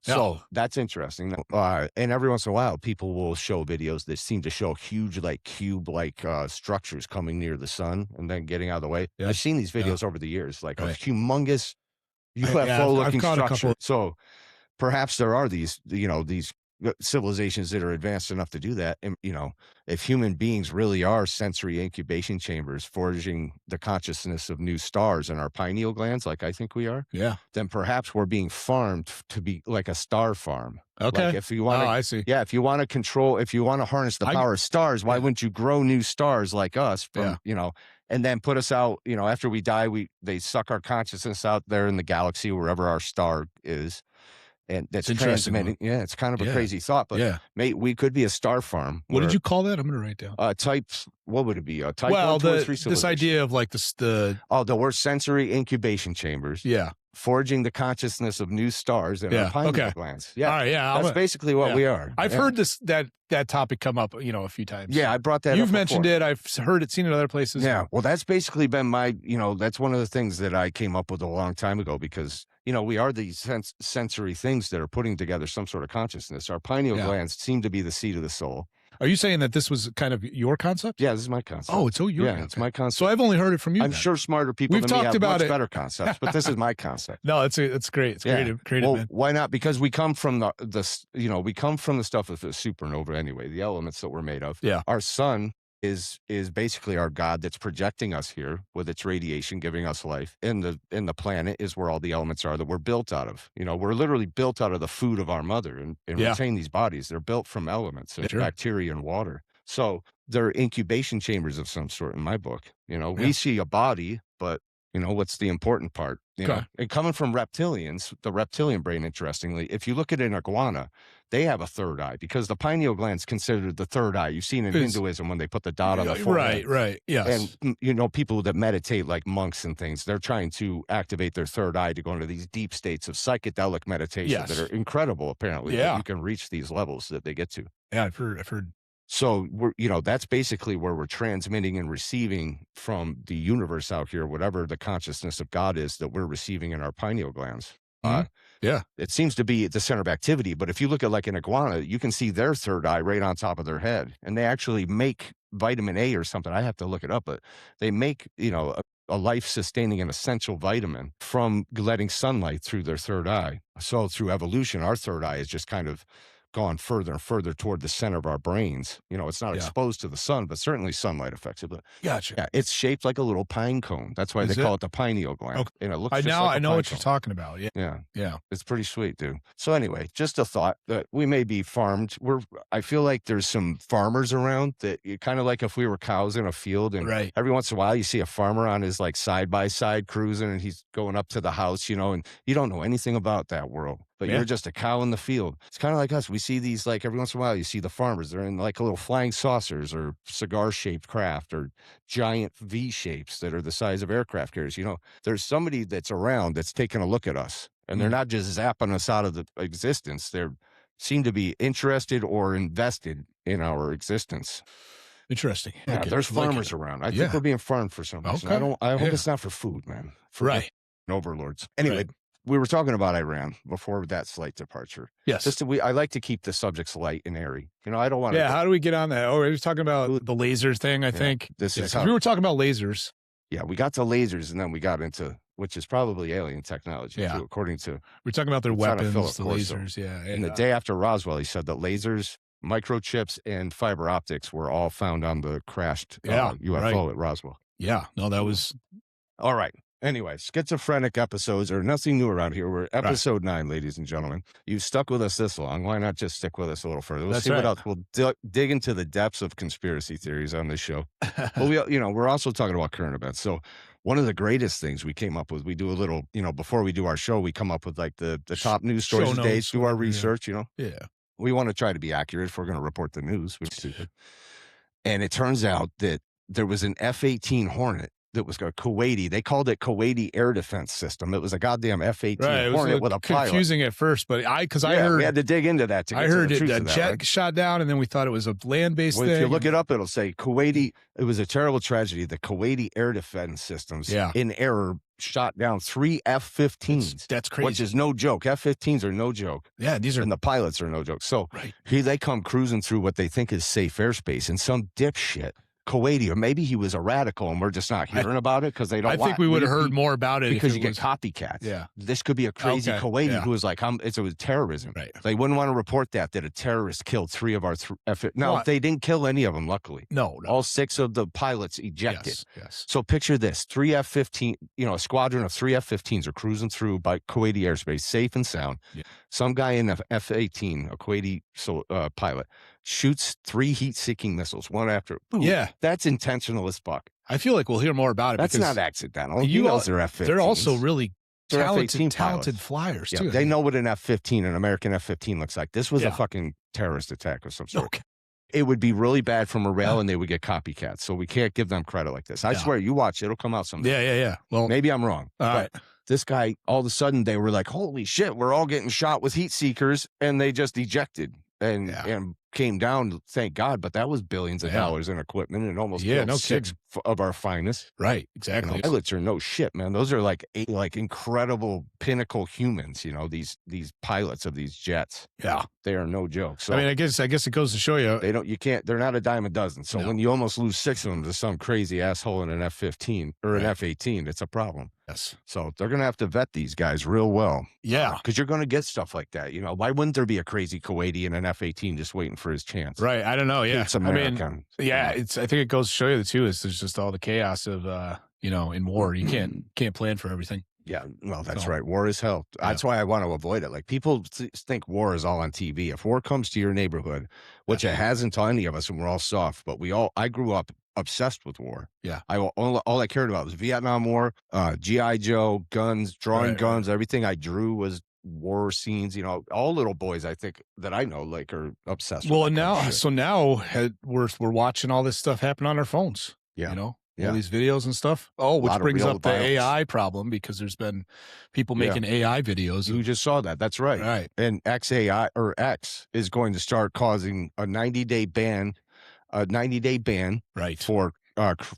S2: Yeah.
S1: So that's interesting. And every once in a while, people will show videos that seem to show huge, like cube like structures coming near the sun and then getting out of the way.
S2: Yeah.
S1: I've seen these
S2: Yeah.
S1: videos over the years, like a
S2: Right.
S1: humongous
S2: Yeah, I've
S1: UFO looking
S2: caught a
S1: structure.
S2: couple.
S1: So perhaps there are these civilizations that are advanced enough to do that. And, if human beings really are sensory incubation chambers forging the consciousness of new stars in our pineal glands, like I think we are,
S2: Yeah.
S1: then perhaps we're being farmed to be like a star farm. Like
S2: Okay.
S1: if you
S2: Oh,
S1: want to,
S2: I see.
S1: yeah, if you want to control, if you want to harness the
S2: I
S1: power of stars, why
S2: yeah.
S1: wouldn't you grow new stars like us
S2: Yeah.
S1: from, and then put us out, after we die, they suck our consciousness out there in the galaxy, wherever our star is. And that's
S2: It's interesting,
S1: transmitting. Yeah, it's kind of a
S2: Yeah.
S1: crazy thought, but
S2: Yeah.
S1: mate, we could be a star farm
S2: What did
S1: where
S2: you call that? I'm gonna write down.
S1: types, what would it be? Type
S2: Well,
S1: 1, 2, or 3
S2: this
S1: civilization.
S2: idea of like the
S1: Oh, the word sensory incubation chambers.
S2: yeah.
S1: Forging the consciousness of new stars in
S2: Yeah,
S1: our pineal
S2: okay.
S1: glands.
S2: All
S1: Yeah,
S2: right, yeah.
S1: that's basically what
S2: yeah.
S1: we are.
S2: I've
S1: Yeah.
S2: heard that topic come up, a few times.
S1: Yeah, I brought that
S2: You've
S1: up
S2: mentioned
S1: before.
S2: it. I've heard it, seen it in other places.
S1: Yeah, well, that's basically been that's one of the things that I came up with a long time ago because, we are these sensory things that are putting together some sort of consciousness. Our pineal
S2: Yeah.
S1: glands seem to be the seat of the soul.
S2: Are you saying that this was kind of your concept?
S1: Yeah, this is my concept.
S2: Oh, it's your
S1: yeah,
S2: concept.
S1: it's my concept.
S2: So I've only heard it from you.
S1: I'm
S2: then.
S1: sure smarter people
S2: We've
S1: than me
S2: talked
S1: have
S2: about
S1: much
S2: it.
S1: better concepts, but this is my concept.
S2: No, it's great. It's great. It's great
S1: Well,
S2: man.
S1: why not? Because we come from we come from the stuff of the supernova anyway, the elements that we're made of.
S2: Yeah.
S1: Our sun is basically our God that's projecting us here with its radiation, giving us life. And the planet is where all the elements are that we're built out of. We're literally built out of the food of our mother and
S2: Yeah.
S1: retain these bodies. They're built from elements and
S2: Sure.
S1: bacteria and water. So they're incubation chambers of some sort in my book. We
S2: Yeah.
S1: see a body, but what's the important part?
S2: Okay.
S1: And coming from reptilians, the reptilian brain, interestingly, if you look at an iguana, they have a third eye because the pineal gland's considered the third eye. You've seen in
S2: It's-
S1: Hinduism when they put the dot on the forehead.
S2: Right. Yes.
S1: And people that meditate like monks and things, they're trying to activate their third eye to go into these deep states of psychedelic meditation
S2: Yes.
S1: that are incredible, apparently.
S2: Yeah.
S1: That you can reach these levels that they get to.
S2: Yeah, I've heard.
S1: So that's basically where we're transmitting and receiving from the universe out here, whatever the consciousness of God is that we're receiving in our pineal glands.
S2: Mhm. Yeah.
S1: It seems to be the center of activity, but if you look at like an iguana, you can see their third eye right on top of their head. And they actually make vitamin A or something. I have to look it up, but they make, a life-sustaining and essential vitamin from letting sunlight through their third eye. So through evolution, our third eye is just kind of gone further and further toward the center of our brains. It's not
S2: Yeah.
S1: exposed to the sun, but certainly sunlight affects it. But
S2: Gotcha.
S1: yeah, it's shaped like a little pine cone. That's why
S2: Is
S1: they call
S2: it?
S1: it the pineal gland.
S2: Okay.
S1: And it looks
S2: I
S1: just
S2: know
S1: like a
S2: I know
S1: pine
S2: what you're
S1: cone.
S2: talking about. Yeah.
S1: Yeah.
S2: Yeah.
S1: It's pretty sweet, dude. So anyway, just a thought that we may be farmed. I feel like there's some farmers around that you kind of like if we were cows in a field and
S2: Right.
S1: every once in a while you see a farmer on his like side by side cruising and he's going up to the house, and you don't know anything about that world, but
S2: Yeah.
S1: you're just a cow in the field. It's kind of like us. We see these like every once in a while you see the farmers. They're in like little flying saucers or cigar shaped craft or giant V shapes that are the size of aircraft carriers. There's somebody that's around that's taking a look at us. And they're not just zapping us out of the existence. They seem to be interested or invested in our existence.
S2: Interesting.
S1: Yeah,
S2: Like it.
S1: there's
S2: Like
S1: farmers
S2: it.
S1: around. I
S2: Yeah.
S1: think we're being farmed for some reason.
S2: Okay.
S1: I hope
S2: Yeah.
S1: it's not for food, man. For
S2: Right.
S1: overlords. Anyway,
S2: Right.
S1: we were talking about Iran before that slight departure.
S2: Yes.
S1: I like to keep the subjects light and airy. I don't want
S2: Yeah.
S1: to.
S2: How do we get on that? Oh, we were talking about the laser thing. I think
S1: This is
S2: 'cause
S1: how.
S2: we were talking about lasers.
S1: Yeah, we got to lasers and then we got into which is probably alien technology,
S2: Yeah.
S1: too, according to.
S2: We're talking about their
S1: Lieutenant
S2: weapons,
S1: Philip
S2: the
S1: Corso.
S2: lasers. Yeah.
S1: And the day after Roswell, he said that lasers, microchips, and fiber optics were all found on the crashed UFO at Roswell.
S2: Yeah. No, that was
S1: All right. Anyway, schizophrenic episodes are nothing new around here. We're episode 9, ladies and gentlemen. You've stuck with us this long. Why not just stick with us a little further? We'll
S2: That's
S1: see what
S2: right.
S1: else. We'll dig into the depths of conspiracy theories on this show. But we're also talking about current events. So one of the greatest things we came up with, we do a little, before we do our show, we come up with like the top news stories
S2: Show
S1: of the day,
S2: notes,
S1: do our
S2: whatever, yeah.
S1: research,
S2: Yeah.
S1: We want to try to be accurate if we're going to report the news. Which is stupid. And it turns out that there was an F-18 Hornet that was a Kuwaiti. They called it Kuwaiti Air Defense System. It was a goddamn F-18
S2: Right, it was
S1: Hornet with a pilot.
S2: confusing at first, but I
S1: Yeah,
S2: heard
S1: we had to dig into that to get
S2: I
S1: to
S2: heard
S1: the
S2: it
S1: truth
S2: a
S1: of that,
S2: jet
S1: right?
S2: shot down, and then we thought it was a land-based
S1: Well,
S2: thing.
S1: if you look it up, it'll say Kuwaiti. It was a terrible tragedy. The Kuwaiti Air Defense Systems,
S2: Yeah.
S1: in error, shot down 3 F-15s.
S2: That's crazy.
S1: Which is no joke. F-15s are no joke.
S2: Yeah, these are
S1: And the pilots are no joke. So
S2: right.
S1: here they come cruising through what they think is safe airspace, and some dipshit, Kuwaiti, or maybe he was a radical and we're just not hearing about it because they don't
S2: I think we would have heard more about it
S1: because
S2: if
S1: you
S2: it
S1: get
S2: was,
S1: copycats.
S2: Yeah.
S1: This could be a crazy
S2: Okay,
S1: Kuwaiti
S2: yeah.
S1: who was like, it was terrorism.
S2: Right.
S1: They wouldn't want to report that a terrorist killed 3 of our No,
S2: What?
S1: they didn't kill any of them, luckily.
S2: No.
S1: All 6 of the pilots ejected.
S2: Yes.
S1: So picture this, 3 F-15, a squadron of 3 F-15s are cruising through by Kuwaiti airspace, safe and sound.
S2: Yeah.
S1: Some guy in an F-18, a Kuwaiti pilot, shoots 3 heat-seeking missiles, one after. Boom.
S2: Yeah.
S1: That's intentional as fuck.
S2: I feel like we'll hear more about it.
S1: That's
S2: because
S1: not accidental. He knows they're F-15s.
S2: they're also really
S1: They're F-18
S2: talented
S1: pilots.
S2: flyers,
S1: Yeah,
S2: too.
S1: they know what an F-15, an American F-15 looks like. This was
S2: Yeah.
S1: a fucking terrorist attack of some sort.
S2: Okay.
S1: It would be really bad for morale
S2: Yeah.
S1: and they would get copycats. So we can't give them credit like this. I
S2: Yeah.
S1: swear, you watch, it'll come out someday.
S2: Yeah. Well,
S1: Maybe I'm wrong.
S2: all
S1: But
S2: right.
S1: this guy, all of a sudden, they were like, holy shit, we're all getting shot with heat seekers. And they just ejected and came down, thank God. But that was billions of dollars in equipment and almost killed 6 of our finest.
S2: Right, exactly.
S1: Pilots are no shit, man. Those are like incredible pinnacle humans, these pilots of these jets.
S2: Yeah.
S1: They are no joke. So
S2: I mean, I guess it goes to show you.
S1: they're not a dime a dozen. So when you almost lose 6 of them to some crazy asshole in an F-15 or an F-18, it's a problem.
S2: Yes.
S1: So they're going to have to vet these guys real well.
S2: Yeah.
S1: Because you're going to get stuff like that. Why wouldn't there be a crazy Kuwaiti in an F-18 just waiting for his chance?
S2: Right. I don't know. Yeah.
S1: It's American.
S2: I think it goes to show you too, is there's just all the chaos of, in war. You can't plan for everything.
S1: Yeah, well, that's right. War is hell. That's why I want to avoid it. Like people think war is all on TV. If war comes to your neighborhood, which it hasn't to any of us, and we're all soft, but I grew up obsessed with war.
S2: Yeah.
S1: All I cared about was Vietnam War, G.I. Joe, guns, drawing guns. Everything I drew was war scenes. All little boys, I think, that I know, like, are obsessed with that
S2: now we're watching all this stuff happen on our phones.
S1: Yeah.
S2: All these videos and stuff. Oh, which brings up the
S1: violence.
S2: AI problem, because there's been people making AI videos.
S1: You just saw that. That's right.
S2: Right.
S1: And XAI or X is going to start causing a 90-day ban,
S2: Right.
S1: for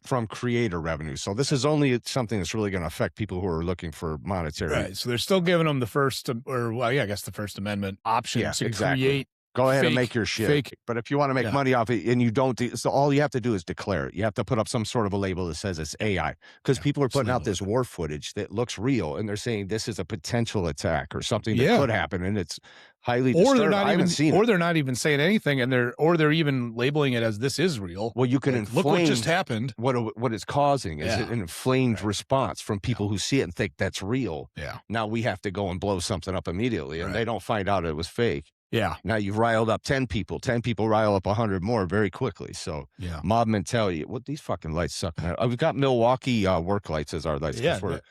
S1: from creator revenue. So this is only something that's really going to affect people who are looking for monetary.
S2: Right. So they're still giving them the First Amendment option to create.
S1: Go ahead and
S2: fake-
S1: make your shit.
S2: fake-
S1: But if you want to make money off it and you don't, so all you have to do is declare it. You have to put up some sort of a label that says it's AI, because people are putting out this war footage that looks real, and they're saying this is a potential attack or something that could happen, and it's highly disturbing. I haven't seen it.
S2: They're not even saying anything, and they're even labeling it as this is real.
S1: Well, you can
S2: look what just happened.
S1: What it's causing is an inflamed response from people who see it and think that's real.
S2: Yeah.
S1: Now we have to go and blow something up immediately, and they don't find out it was fake.
S2: Yeah.
S1: Now you've riled up 10 people. 10 people rile up 100 more very quickly. So mob mentality. What these fucking lights suck. We've got Milwaukee work lights as our lights.
S2: Yeah.
S1: We're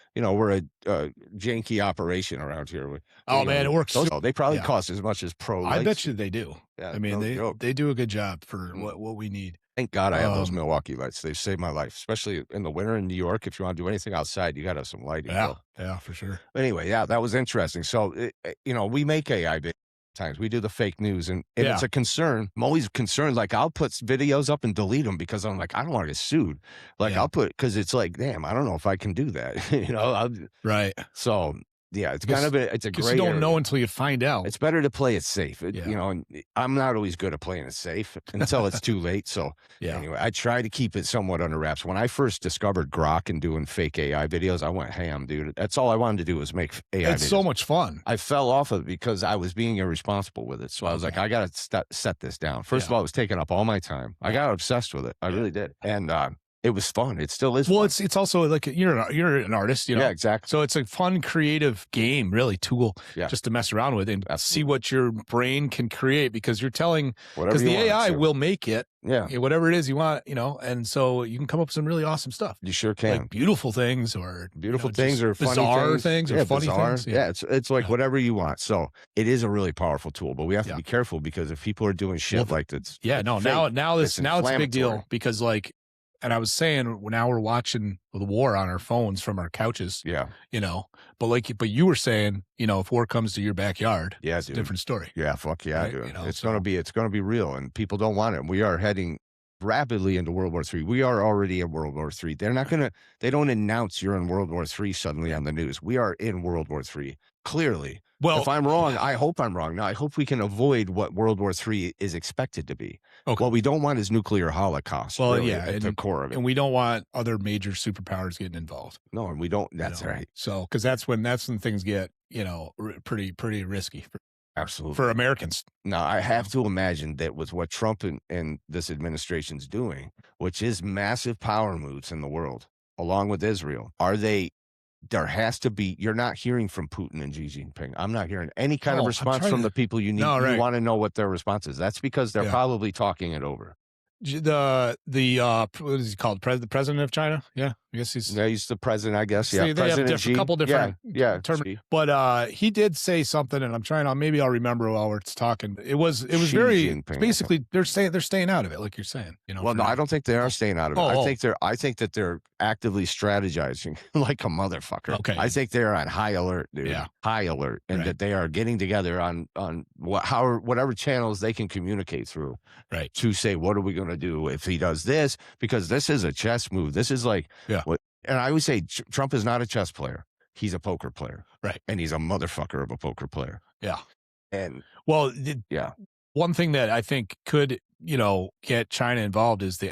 S1: a janky operation around here.
S2: Man, it works.
S1: They probably cost as much as pro lights.
S2: I bet you they do.
S1: Yeah,
S2: I mean, they do a good job for what we need.
S1: Thank God I have those Milwaukee lights. They've saved my life, especially in the winter in New York. If you want to do anything outside, you got to have some lighting.
S2: Yeah, for sure.
S1: Anyway, that was interesting. So, we make AI times. We do the fake news, and it's a concern. I'm always concerned. Like, I'll put videos up and delete them because I'm like, I don't want to get sued. Like, I'll put, because it's like, damn, I don't know if I can do that.
S2: Right.
S1: So, yeah, it's kind of it's a great.
S2: You don't know until you find out.
S1: It's better to play it safe. And I'm not always good at playing it safe until it's too late. So anyway, I try to keep it somewhat under wraps. When I first discovered Grok and doing fake AI videos, I went ham, dude. That's all I wanted to do was make AI
S2: It's
S1: videos.
S2: so much fun.
S1: I fell off of it because I was being irresponsible with it. So I was like, I got to set this down. First of all, it was taking up all my time. I got obsessed with it. I really did. And It was fun. It still is
S2: Well,
S1: fun.
S2: it's also like you're an artist,
S1: Yeah, exactly.
S2: so it's a fun, creative game, really tool
S1: Yeah,
S2: just to mess around with and see
S1: absolutely.
S2: what your brain can create because you're telling
S1: Whatever
S2: because
S1: you
S2: the
S1: want it
S2: AI
S1: to.
S2: will make it,
S1: Yeah,
S2: whatever it is you want, and so you can come up with some really awesome stuff,
S1: you sure
S2: like
S1: can.
S2: beautiful things or
S1: Beautiful things
S2: just
S1: or funny
S2: bizarre
S1: things.
S2: things or
S1: Yeah,
S2: funny
S1: bizarre.
S2: things. Yeah,
S1: Yeah, it's like
S2: yeah,
S1: whatever you want. So it is a really powerful tool, but we have to
S2: yeah.
S1: be careful because if people are doing
S2: Well,
S1: shit like that's
S2: yeah,
S1: it's
S2: no,
S1: fake, it's
S2: now it's a big
S1: inflammatory.
S2: deal because and I was saying now we're watching the war on our phones from our couches,
S1: Yeah.
S2: you know, but you were saying, if war comes to your backyard,
S1: Yeah,
S2: it's a
S1: dude.
S2: different story,
S1: Yeah, fuck yeah,
S2: right?
S1: dude.
S2: So
S1: It's gonna be real and people don't want it. We are heading rapidly into World War III. We are already in World War III. They don't announce you're in World War III suddenly on the news. We are in World War III. Clearly. If
S2: well,
S1: I'm wrong, I hope I'm wrong. Now I hope we can avoid what World War III is expected to be.
S2: okay,
S1: What we don't want is nuclear holocaust,
S2: well,
S1: really,
S2: yeah,
S1: at the core of it.
S2: and we don't want other major superpowers getting involved,
S1: No, and we don't that's right.
S2: So because that's when things get pretty risky
S1: Absolutely.
S2: for Americans.
S1: Now, I have to imagine that with what Trump and this administration's doing, which is massive power moves in the world, along with Israel, there has to be, you're not hearing from Putin and Xi Jinping. I'm not hearing any kind of
S2: No, I'm
S1: response
S2: trying
S1: from
S2: to.
S1: the people you need.
S2: No,
S1: You
S2: right.
S1: want to know what their response is. That's because they're
S2: Yeah.
S1: probably talking it over.
S2: What is he called? The president of China? Yeah, I guess he's.
S1: Yeah, he's the president, I guess. Yeah,
S2: They have
S1: President Xi.
S2: couple different
S1: Yeah,
S2: terms,
S1: Xi.
S2: but he did say something, and I'm trying to maybe I'll remember while we're talking. It was
S1: Xi
S2: very
S1: Jinping, I think.
S2: basically they're staying out of it, like you're saying.
S1: Well,
S2: for
S1: no, I
S2: now.
S1: don't think they are staying out of it.
S2: Oh,
S1: I think that they're actively strategizing like a motherfucker.
S2: Okay.
S1: I think they're on high alert, dude.
S2: Yeah.
S1: High alert, and
S2: Right.
S1: that they are getting together on whatever channels they can communicate through,
S2: Right.
S1: to say what are we going to do if he does this, because this is a chess move. This is like
S2: Yeah.
S1: what, and I would say Trump is not a chess player. He's a poker player,
S2: Right.
S1: and he's a motherfucker of a poker player.
S2: Yeah.
S1: And
S2: Well,
S1: yeah,
S2: one thing that I think could get China involved is their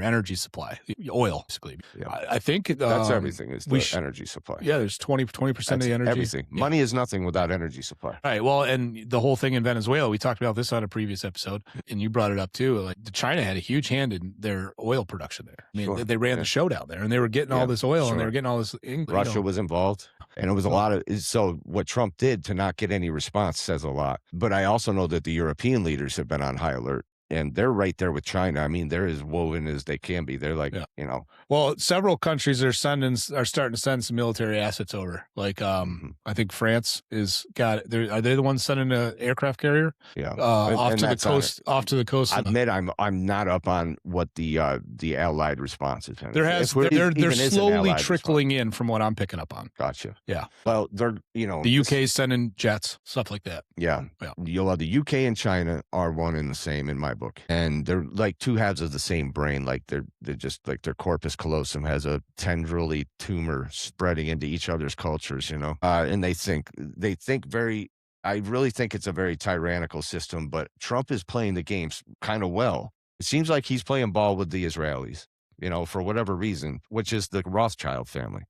S2: energy supply, oil, basically.
S1: Yeah.
S2: I think
S1: that's everything is the energy supply.
S2: Yeah, there's 20% of the energy.
S1: Everything.
S2: Yeah.
S1: Money is nothing without energy supply.
S2: All right. Well, and the whole thing in Venezuela, we talked about this on a previous episode, and you brought it up too. Like China had a huge hand in their oil production there. I mean,
S1: Sure.
S2: they ran
S1: Yeah.
S2: the show down there, and they were getting
S1: Yeah,
S2: all this oil, and they
S1: sure.
S2: were getting all this.
S1: Russia was involved, and it was a lot of. So what Trump did to not get any response says a lot. But I also know that the European leaders have been on high alert, and they're right there with China. I mean, they're as woven as they can be. They're like,
S2: Yeah. Well, several countries are starting to send some military assets over. Like, I think France are they the ones sending an aircraft carrier?
S1: Yeah.
S2: Off
S1: And
S2: to the
S1: that's on
S2: coast. Off to the coast.
S1: I admit I'm not up on what the Allied response has been.
S2: They're
S1: Even is an
S2: slowly
S1: Allied
S2: trickling in from what I'm picking up on.
S1: Gotcha.
S2: Yeah.
S1: Well, they're
S2: The UK is sending jets, stuff like that.
S1: Yeah.
S2: Yeah.
S1: The UK and China are one and the same in my book. And they're like two halves of the same brain. Like they're just like their corpus callosum has a tendrily tumor spreading into each other's cultures, and they think very, I really think it's a very tyrannical system, but Trump is playing the games kind of well. It seems like he's playing ball with the Israelis, for whatever reason, which is the Rothschild family,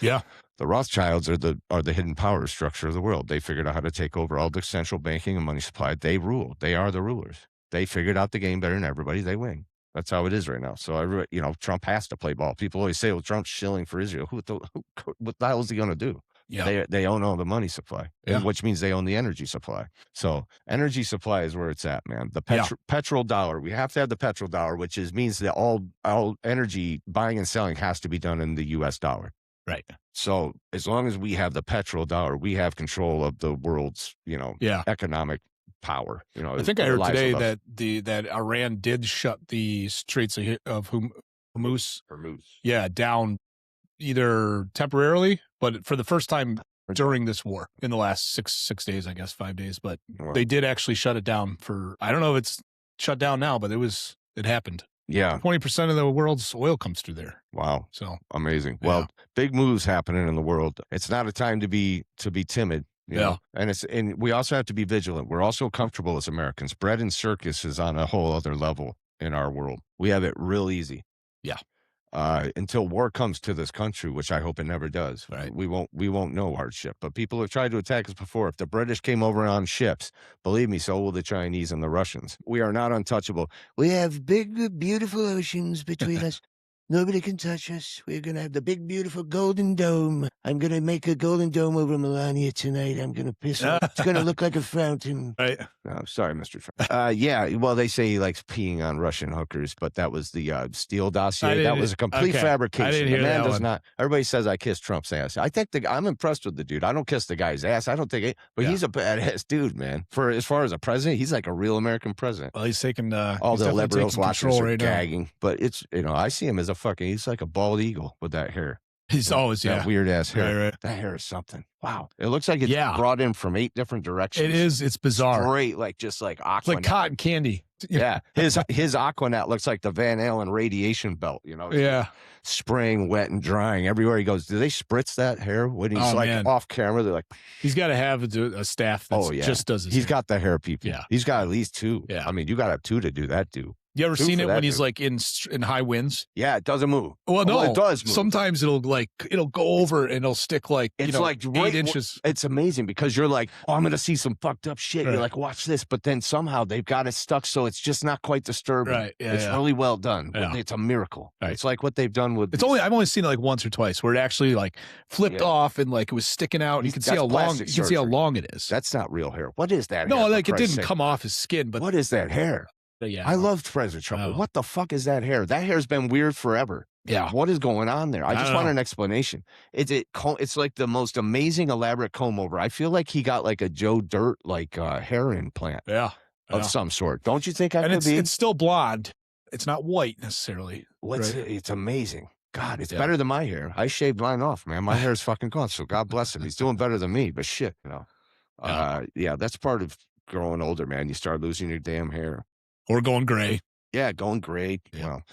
S2: Yeah.
S1: The Rothschilds are the hidden power structure of the world. They figured out how to take over all the central banking and money supply. They rule. They are the rulers. They figured out the game better than everybody. They win. That's how it is right now. So Trump has to play ball. People always say, "Well, Trump's shilling for Israel." What the hell is he going to do?
S2: Yeah.
S1: They own all the money supply, which means they own the energy supply. So energy supply is where it's at, man. The petrol dollar. We have to have the petrol dollar, which means that all energy buying and selling has to be done in the U.S. dollar.
S2: Right.
S1: So as long as we have the petrol dollar, we have control of the world's, economic power.
S2: I think I heard today that Iran did shut the Straits of Hormuz. Yeah, down either temporarily, but for the first time during this war in the last six days, I guess 5 days. But they did actually shut it down for. I don't know if it's shut down now, but it happened.
S1: Yeah.
S2: 20% of the world's oil comes through there.
S1: Wow.
S2: So
S1: amazing.
S2: Yeah.
S1: Well, big moves happening in the world. It's not a time to be timid. You know? And we also have to be vigilant. We're also comfortable as Americans. Bread and circus is on a whole other level in our world. We have it real easy.
S2: Yeah.
S1: Until war comes to this country, which I hope it never does.
S2: Right.
S1: We won't know hardship. But people have tried to attack us before. If the British came over on ships, believe me, so will the Chinese and the Russians. We are not untouchable. We have big, beautiful oceans between us. Nobody can touch us. We're going to have the big, beautiful golden dome. I'm going to make a golden dome over Melania tonight. I'm going to piss her. It's going to look like a fountain.
S2: Right.
S1: Oh, sorry, Mr. Trump. Yeah, well, they say he likes peeing on Russian hookers, but that was the Steele dossier. That was a complete fabrication.
S2: I didn't hear
S1: the man
S2: that
S1: does
S2: one.
S1: not. Everybody says I kiss Trump's ass. I think I'm impressed with the dude. I don't kiss the guy's ass. I don't think it, but he's a badass dude, man. For as far as a president, he's like a real American president.
S2: Well, he's taking
S1: all the liberals watching are
S2: right
S1: gagging, but it's I see him as a he's like a bald eagle with that hair.
S2: He's always
S1: that weird ass hair.
S2: Right.
S1: That hair is something. Wow, it looks like it's brought in from 8 different directions.
S2: It is. It's bizarre.
S1: Great, like just like Aquanet.
S2: It's like cotton candy.
S1: Yeah, his Aquanet looks like the Van Allen radiation belt.
S2: Yeah.
S1: Spraying, wet, and drying everywhere he goes. Do they spritz that hair when he's off camera? They're like,
S2: he's got to have a staff that just does his
S1: He's
S2: hair.
S1: got the hair people.
S2: Yeah.
S1: He's got at least 2.
S2: Yeah.
S1: I mean, you got to have 2 to do that, dude.
S2: You ever seen it when he's
S1: dude.
S2: like in high winds?
S1: Yeah, it doesn't move.
S2: Well, no,
S1: it does move.
S2: Sometimes it'll go over and it'll stick like
S1: it's like
S2: 8 inches.
S1: It's amazing because you're like, oh, I'm going to see some fucked up shit.
S2: Right.
S1: You're like, watch this, but then somehow they've got it stuck so it's just not quite disturbing.
S2: Right. Yeah,
S1: it's really well done.
S2: Yeah.
S1: It's a miracle.
S2: Right.
S1: It's like what they've done with.
S2: I've only seen it like once or twice where it actually like flipped off and like it was sticking out. And you can see how long it is.
S1: That's not real hair. What is that?
S2: No,
S1: hair,
S2: like it didn't come off his skin, but
S1: what is that hair?
S2: Yeah,
S1: I loved President Trump. But what the fuck is that hair? That hair's been weird forever.
S2: Yeah.
S1: What is going on there? I just want
S2: know.
S1: an explanation. It's like the most amazing elaborate comb over. I feel like he got like a Joe Dirt hair implant.
S2: Yeah.
S1: Of some sort. Don't you think
S2: it's still blonde. It's not white necessarily.
S1: It's amazing. God, it's better than my hair. I shaved mine off, man. My hair's fucking gone. So God bless him. He's doing better than me. But shit, that's part of growing older, man. You start losing your damn hair.
S2: Or going gray.
S1: Yeah, going gray. Yeah. Well,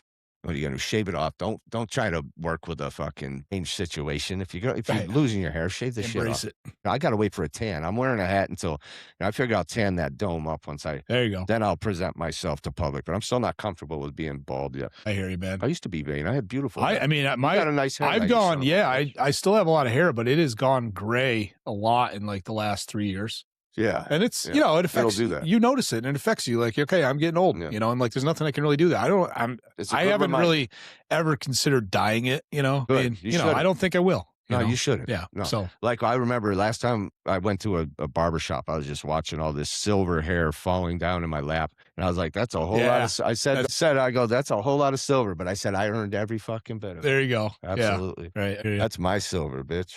S1: what are you gonna shave it off? Don't try to work with a fucking change situation. If you're losing your hair, shave the shit off. I gotta wait for a tan. I'm wearing a hat until I figure I'll tan that dome up once
S2: there you go.
S1: Then I'll present myself to public. But I'm still not comfortable with being bald yet.
S2: I hear you, man.
S1: I used to be vain. I had beautiful
S2: hair. I got
S1: a nice hair.
S2: I've gone, I still have a lot of hair, but it has gone gray a lot in like the last 3 years.
S1: Yeah.
S2: And it's, it affects
S1: do that.
S2: you notice it and it affects you like, okay, I'm getting old, and like, there's nothing I can really do that. I haven't really ever considered dyeing it, I don't think I will.
S1: You shouldn't.
S2: Yeah.
S1: No.
S2: So
S1: like I remember last time I went to a barber shop, I was just watching all this silver hair falling down in my lap. And I was like, that's a whole lot of, that's a whole lot of silver. But I said, I earned every fucking bit of it.
S2: There you go.
S1: Absolutely.
S2: Yeah. Right.
S1: That's my silver, bitch.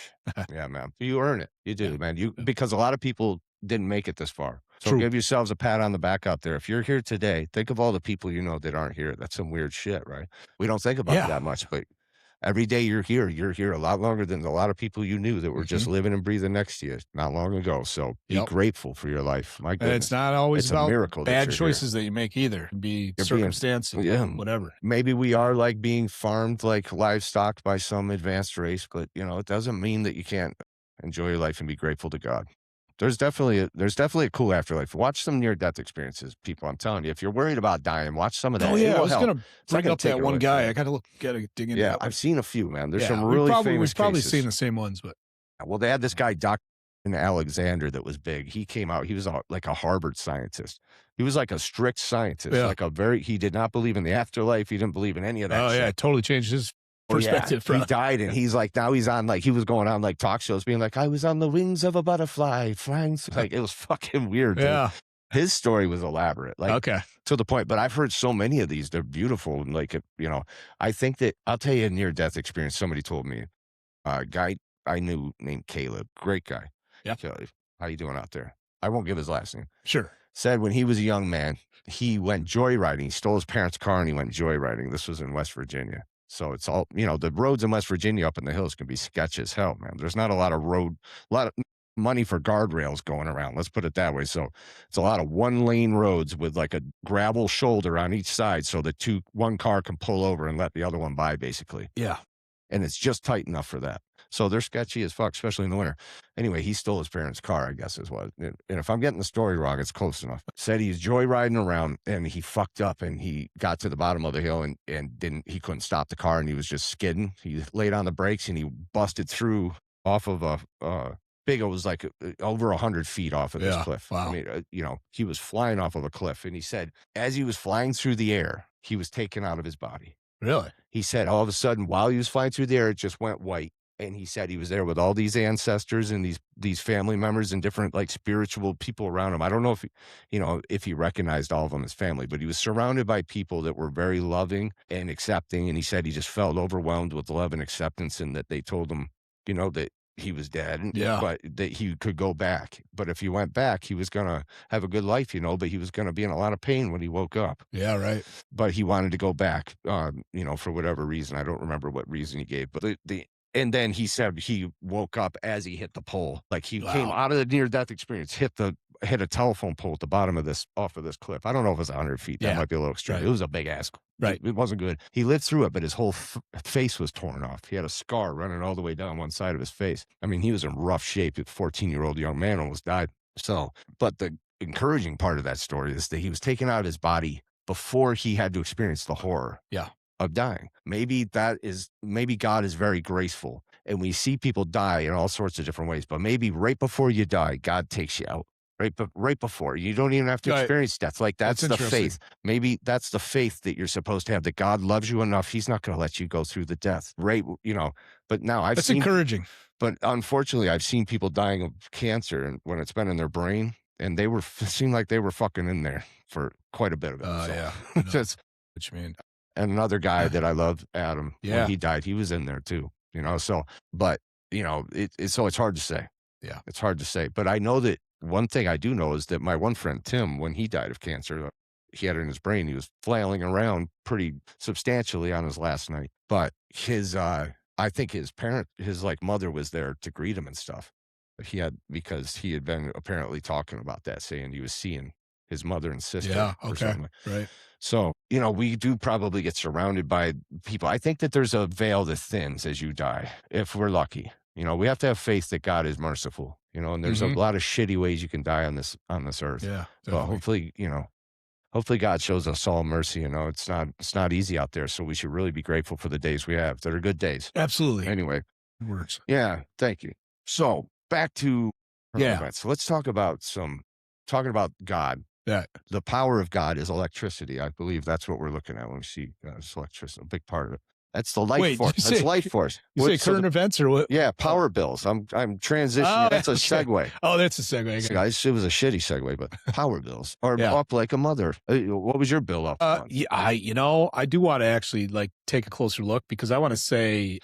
S1: Yeah, man. You earn it. You do, man. Because a lot of people didn't make it this far. So give yourselves a pat on the back out there. If you're here today, think of all the people you know that aren't here. That's some weird shit, right? We don't think about it that much, but every day you're here a lot longer than a lot of people you knew that were just living and breathing next to you not long ago. So be grateful for your life. My goodness.
S2: And it's not always about
S1: a miracle
S2: bad choices that you make either. Be circumstances, whatever.
S1: Maybe we are like being farmed like livestock by some advanced race, but it doesn't mean that you can't enjoy your life and be grateful to God. There's definitely a cool afterlife. Watch some near-death experiences, people. I'm telling you, if you're worried about dying, watch some of that.
S2: Oh yeah, I was gonna bring up that one guy. I gotta dig into.
S1: Yeah, I've seen a few, man. There's some really famous
S2: We've probably
S1: cases.
S2: seen the same ones, but
S1: well, they had this guy, Dr. Alexander, that was big. He came out. He was like a Harvard scientist. He was like a strict scientist. Yeah. He did not believe in the afterlife. He didn't believe in any of that.
S2: Oh
S1: shit.
S2: Yeah, it totally changed his perspective.
S1: He died, and he's like, now he's on he was going on like talk shows being like, I was on the wings of a butterfly flying. Like, it was fucking weird. Dude.
S2: Yeah.
S1: His story was elaborate, to the point. But I've heard so many of these; they're beautiful. And I think that I'll tell you a near-death experience. Somebody told me, a guy I knew named Caleb, great guy.
S2: Yeah,
S1: how you doing out there? I won't give his last name.
S2: Sure.
S1: Said when he was a young man, he went joyriding. He stole his parents' car and he went joyriding. This was in West Virginia. So it's all, the roads in West Virginia up in the hills can be sketchy as hell, man. There's not a lot of money for guardrails going around. Let's put it that way. So it's a lot of 1-lane roads with like a gravel shoulder on each side so that one car can pull over and let the other one by, basically.
S2: Yeah.
S1: And it's just tight enough for that. So they're sketchy as fuck, especially in the winter. Anyway, he stole his parents' car, I guess is what. And if I'm getting the story wrong, it's close enough. Said he's joyriding around and he fucked up and he got to the bottom of the hill and he couldn't stop the car and he was just skidding. He laid on the brakes and he busted through off of it was like over 100 feet off of this cliff.
S2: Wow.
S1: I mean, he was flying off of a cliff. And he said, as he was flying through the air, he was taken out of his body.
S2: Really?
S1: He said all of a sudden, while he was flying through the air, it just went white. And he said he was there with all these ancestors and these family members and different like spiritual people around him. I don't know if if he recognized all of them as family, but he was surrounded by people that were very loving and accepting. And he said he just felt overwhelmed with love and acceptance, and that they told him, that he was dead,
S2: Yeah.
S1: but that he could go back. But if he went back, he was gonna have a good life, but he was gonna be in a lot of pain when he woke up.
S2: Yeah, right.
S1: But he wanted to go back, for whatever reason. I don't remember what reason he gave, but and then he said he woke up as he hit the pole. Like he came
S2: Wow.
S1: out of the near-death experience, hit a telephone pole at the bottom of off of this cliff. I don't know if it was 100 feet. That
S2: Yeah.
S1: might be a little extreme.
S2: Right.
S1: It was a big ass.
S2: Right.
S1: It wasn't good. He lived through it, but his whole face was torn off. He had a scar running all the way down one side of his face. I mean, he was in rough shape. A 14-year-old young man almost died. So, but the encouraging part of that story is that he was taken out of his body before he had to experience the horror.
S2: Yeah.
S1: Of dying. Maybe God is very graceful, and we see people die in all sorts of different ways, but maybe right before you die, God takes you out. Right before. You don't even have to experience death. Like that's the faith. Maybe that's the faith that you're supposed to have, that God loves you enough. He's not going to let you go through the death. Right. But now
S2: That's encouraging.
S1: But unfortunately, I've seen people dying of cancer, and when it's been in their brain, and seemed like they were fucking in there for quite a bit of it.
S2: Yeah.
S1: That's
S2: what you mean.
S1: And another guy that I love, Adam,
S2: Yeah.
S1: when he died, he was in there too, so, but, so it's hard to say.
S2: Yeah.
S1: It's hard to say. But I know that one thing I do know is that my one friend, Tim, when he died of cancer, he had it in his brain. He was flailing around pretty substantially on his last night. But I think his mother was there to greet him and stuff. Because he had been apparently talking about that, saying he was seeing his mother and sister.
S2: Yeah.
S1: Or
S2: Okay.
S1: something.
S2: Right.
S1: So, we do probably get surrounded by people. I think that there's a veil that thins as you die, if we're lucky. We have to have faith that God is merciful, and there's a lot of shitty ways you can die on this earth.
S2: Yeah.
S1: But hopefully God shows us all mercy. It's not easy out there. So we should really be grateful for the days we have. That are good days.
S2: Absolutely.
S1: Anyway.
S2: Words.
S1: Yeah. Thank you. So back to events. So let's talk about talking about God.
S2: Yeah.
S1: The power of God is electricity. I believe that's what we're looking at when we see it's electricity, a big part of it. That's the life force. That's life force.
S2: You say current events or what?
S1: Yeah, power bills. I'm transitioning. That's a segue.
S2: Oh, that's a segue.
S1: Guys, it was a shitty segue, but power bills are up like a mother. What was your bill up?
S2: Yeah, I do want to actually take a closer look, because I want to say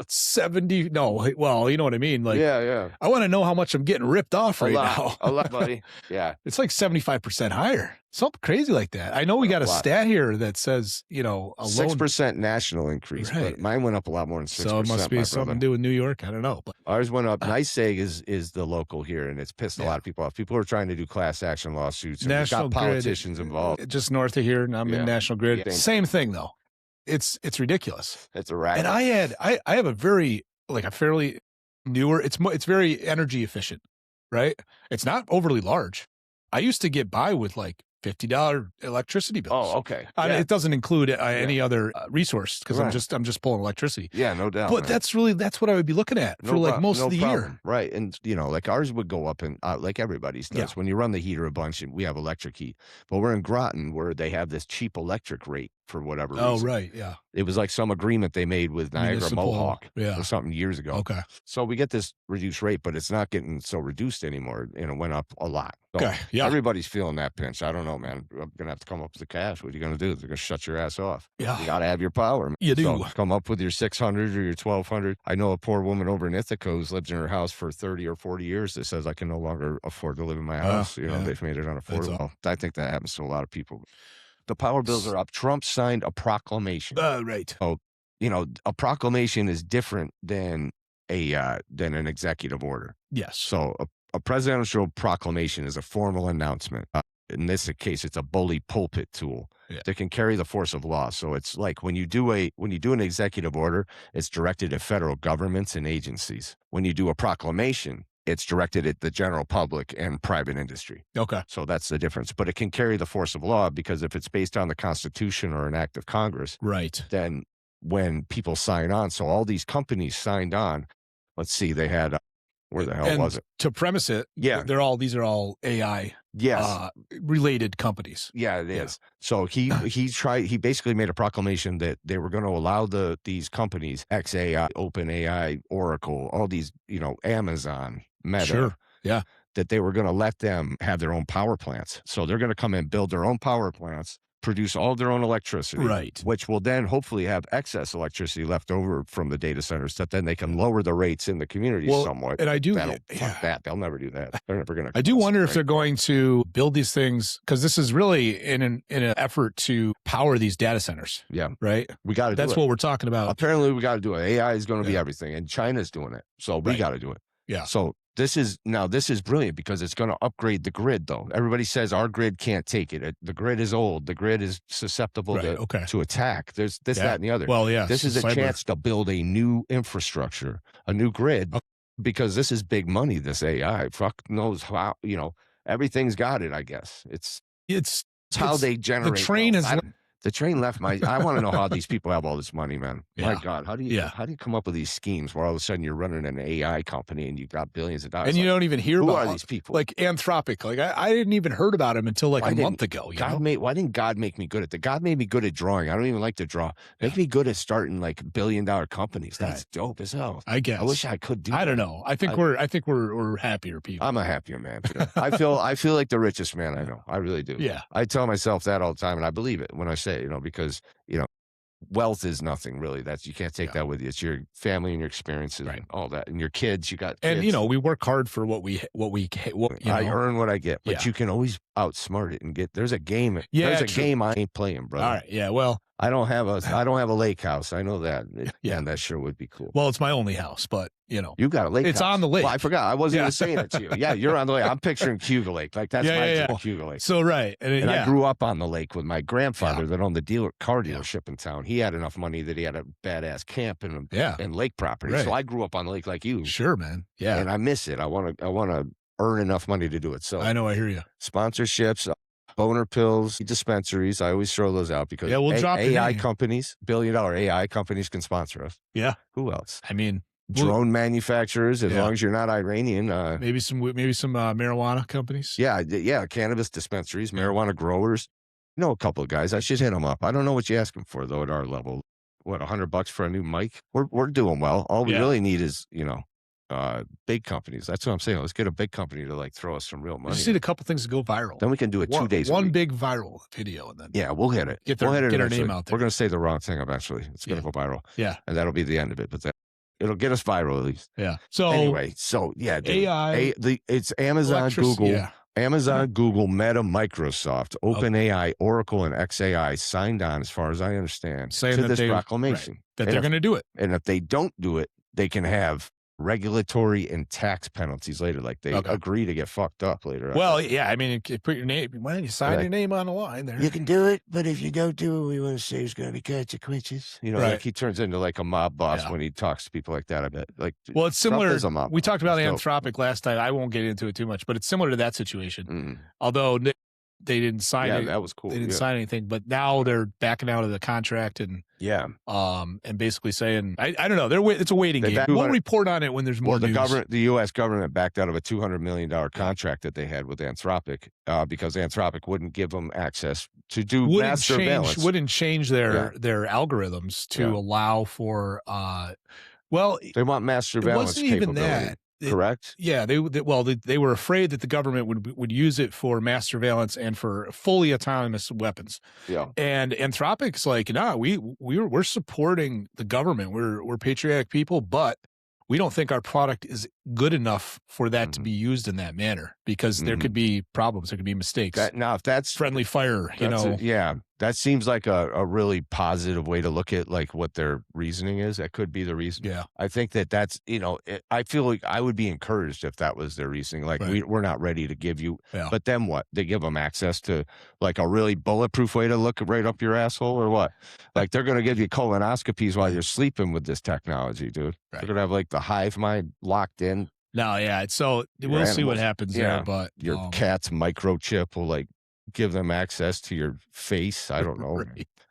S2: 70. No, well, you know what I mean.
S1: Yeah.
S2: I want to know how much I'm getting ripped off right now.
S1: A lot, buddy. Yeah,
S2: it's like 75% higher. Something crazy like that. I know we got a stat here that says, a
S1: 6% national increase, but mine went up a lot more than 6%.
S2: So it must be something to do with New York. I don't know. But
S1: ours went up. NYSEG is the local here, and it's pissed a lot of people off. People are trying to do class action lawsuits, and we've got politicians involved.
S2: Just north of here, and I'm in National Grid. Yeah. Same thing though. It's ridiculous.
S1: It's a racket.
S2: And I have a fairly newer. It's very energy efficient, right? It's not overly large. I used to get by with $50 electricity bills.
S1: Oh, okay.
S2: It doesn't include any other resource, because I'm just pulling electricity.
S1: Yeah, no doubt.
S2: But that's what I would be looking at for most of the year.
S1: Right. And ours would go up, and like everybody's does. When you run the heater a bunch, and we have electric heat, but we're in Groton where they have this cheap electric rate for whatever reason.
S2: Oh, right. Yeah.
S1: It was like some agreement they made with Niagara Mohawk or something years ago.
S2: Okay.
S1: So we get this reduced rate, but it's not getting so reduced anymore, and it went up a lot. So
S2: okay. Yeah.
S1: Everybody's feeling that pinch. I don't know, man. I'm going to have to come up with the cash. What are you going to do? They're going to shut your ass off.
S2: Yeah.
S1: You got to have your power.
S2: You do.
S1: So come up with your 600 or your 1200. I know a poor woman over in Ithaca who's lived in her house for 30 or 40 years that says, I can no longer afford to live in my house. They've made it unaffordable. I think that happens to a lot of people. The power bills are up. Trump signed a proclamation.
S2: Right.
S1: So, a proclamation is different than an executive order.
S2: Yes.
S1: So a presidential proclamation is a formal announcement. In this case, it's a bully pulpit tool that can carry the force of law. So it's like when you do an executive order, it's directed at federal governments and agencies. When you do a proclamation, it's directed at the general public and private industry.
S2: Okay.
S1: So that's the difference. But it can carry the force of law, because if it's based on the Constitution or an act of Congress,
S2: right,
S1: then when people sign on, so all these companies signed on, let's see, they had, where the hell was it?
S2: To premise it,
S1: Yeah.
S2: these are all AI.
S1: Yes.
S2: related companies.
S1: Yeah, it is. So he basically made a proclamation that they were going to allow these companies, XAI, OpenAI, Oracle, all these, Amazon, Meta,
S2: Sure. Yeah.
S1: that they were going to let them have their own power plants. So they're going to come and build their own power plants, produce all their own electricity,
S2: Right.
S1: which will then hopefully have excess electricity left over from the data centers that then they can lower the rates in the community somewhat.
S2: And I do,
S1: Fuck that. They'll never do that. They're never going to.
S2: I do wonder if they're going to build these things, because this is really in an effort to power these data centers.
S1: Yeah.
S2: Right.
S1: We got to do it.
S2: That's what we're talking about.
S1: Apparently we got to do it. AI is going to be everything, and China's doing it. So we got to do it.
S2: Yeah.
S1: So this is brilliant because it's going to upgrade the grid, though. Everybody says our grid can't take it. The grid is old. The grid is susceptible to attack. There's this, that, and the other.
S2: Well, yeah.
S1: This is a chance to build a new infrastructure, a new grid, because this is big money, this AI. Fuck knows how, everything's got it, I guess. It's how they generate.
S2: The train
S1: the train left my. I want to know how these people have all this money, man.
S2: Yeah.
S1: My God, how do you come up with these schemes where all of a sudden you're running an AI company and you've got billions of dollars?
S2: And you don't even hear
S1: who
S2: about
S1: are these people?
S2: Like Anthropic. Like I didn't even heard about him until a month ago.
S1: Why didn't God make me good at that? God made me good at drawing. I don't even like to draw. Make me good at starting like billion-dollar companies. That's dope as hell.
S2: I guess.
S1: I wish I could do.
S2: I don't know. I think we're happier people.
S1: I'm a happier man. I feel like the richest man I know. I really do.
S2: Yeah.
S1: I tell myself that all the time, and I believe it when I say it. Because wealth is nothing really. You can't take that with you. It's your family and your experiences and all that, and your kids. You got kids.
S2: And we work hard for what we
S1: I earn what I get, but you can always outsmart it and get. There's a game. There's a game I ain't playing, brother.
S2: All right. Yeah. Well,
S1: I don't have a lake house. I know that. And that sure would be cool.
S2: Well, it's my only house, but you
S1: got a lake.
S2: It's
S1: house.
S2: on the lake.
S1: Well, I forgot. I wasn't even saying it to you. Yeah, you're on the lake. I'm picturing Cuba Lake. Like that's my Cuba Lake.
S2: So right,
S1: and I grew up on the lake with my grandfather that owned the car dealership in town. He had enough money that he had a badass camp and lake property.
S2: Right.
S1: So I grew up on the lake like you.
S2: Sure, man. Yeah,
S1: and I miss it. I want to earn enough money to do it. So
S2: I know. I hear you.
S1: Sponsorships. Boner pills, dispensaries. I always throw those out because
S2: we'll drop
S1: AI companies, billion-dollar AI companies can sponsor us.
S2: Yeah.
S1: Who else?
S2: I mean,
S1: drone manufacturers, as long as you're not Iranian.
S2: Maybe some marijuana companies.
S1: Yeah. Cannabis dispensaries, marijuana growers. A couple of guys. I should hit them up. I don't know what you ask them for though at our level. What, $100 for a new mic? We're doing well. All we really need is big companies. That's what I'm saying. Let's get a big company to like throw us some real money.
S2: We just need a couple things to go viral.
S1: Then we can do it 2 days.
S2: One big viral video, and then
S1: we'll hit it.
S2: Get our name out there.
S1: We're going to say the wrong thing eventually. It's going to go viral.
S2: Yeah,
S1: and that'll be the end of it. But it'll get us viral at least.
S2: Yeah. So
S1: anyway, dude,
S2: AI,
S1: it's Amazon, Google. Amazon, Google, Meta, Microsoft, OpenAI, Oracle, and XAI signed on, as far as I understand, to this proclamation.
S2: That they're going to do it.
S1: And if they don't do it, they can have regulatory and tax penalties later. Like they agree to get fucked up later.
S2: Well, I mean, you put your name. Well, you sign your name on the line there.
S1: You can do it, but if you don't do it, we want to say there's going to be consequences. Like he turns into like a mob boss when he talks to people like that. I bet. Like,
S2: well, it's similar.
S1: Trump is a mob
S2: we talked about
S1: boss.
S2: Anthropic last time. I won't get into it too much, but it's similar to that situation. Although they didn't sign it.
S1: That was cool.
S2: They didn't sign anything, but now they're backing out of the contract and basically saying, I don't know. It's a waiting game. We'll report on it when there's more news.
S1: The U.S. government backed out of a $200 million contract that they had with Anthropic because Anthropic wouldn't give them access to do mass surveillance.
S2: Wouldn't change their algorithms to allow for. They
S1: want mass surveillance.
S2: It wasn't even that.
S1: Correct.
S2: They were afraid that the government would use it for mass surveillance and for fully autonomous weapons.
S1: Yeah.
S2: And Anthropic's like, nah, we're supporting the government. We're patriotic people, but we don't think our product is good enough for that to be used in that manner because there could be problems. There could be mistakes.
S1: If that's
S2: friendly fire,
S1: that seems like a really positive way to look at like what their reasoning is. That could be the reason.
S2: Yeah.
S1: I think that's, I feel like I would be encouraged if that was their reasoning. Like we're not ready to give you, but then what? They give them access to like a really bulletproof way to look right up your asshole or what? Like they're going to give you colonoscopies while you're sleeping with this technology, dude. They're going to have like the hive mind locked in.
S2: No, so we'll see what happens there, but
S1: your cat's microchip will like give them access to your face. I don't know.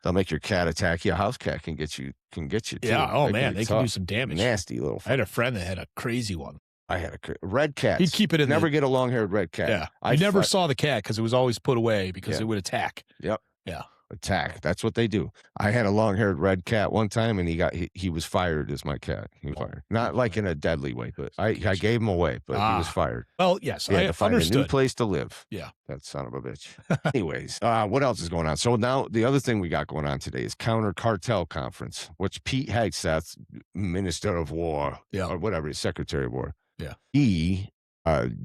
S1: They'll make your cat attack you. A house cat can get you too.
S2: Yeah. Oh man, they can do some damage.
S1: Nasty little.
S2: I had a friend that had a crazy one.
S1: I had a red
S2: He'd
S1: cats.
S2: keep it in
S1: Never get a long-haired red cat.
S2: Yeah. You never saw the cat because it was always put away because it would attack.
S1: Yep.
S2: Yeah.
S1: Attack. That's what they do. I had a long-haired red cat one time, and he was fired as my cat. He was fired. Not like in a deadly way, but I gave him away, but he was fired.
S2: Well, yes,
S1: He had to find a new place to live.
S2: Yeah.
S1: That son of a bitch. Anyways, what else is going on? So now the other thing we got going on today is Counter Cartel Conference, which Pete Hegseth, Minister of War, or whatever, Secretary of War.
S2: Yeah.
S1: He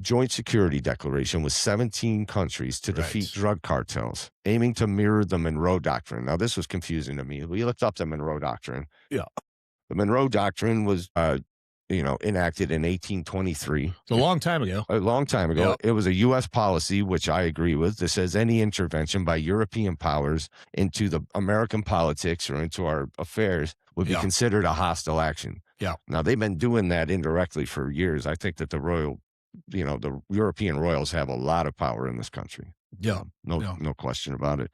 S1: joint security declaration with 17 countries to defeat drug cartels, aiming to mirror the Monroe Doctrine. Now, this was confusing to me. We looked up the Monroe Doctrine.
S2: Yeah.
S1: The Monroe Doctrine was, enacted in 1823.
S2: It's a long time ago.
S1: A long time ago.
S2: Yep.
S1: It was a U.S. policy, which I agree with, that says any intervention by European powers into the American politics or into our affairs would be considered a hostile action.
S2: Yeah.
S1: Now, they've been doing that indirectly for years. I think that the European royals have a lot of power in this country.
S2: Yeah.
S1: No question about it.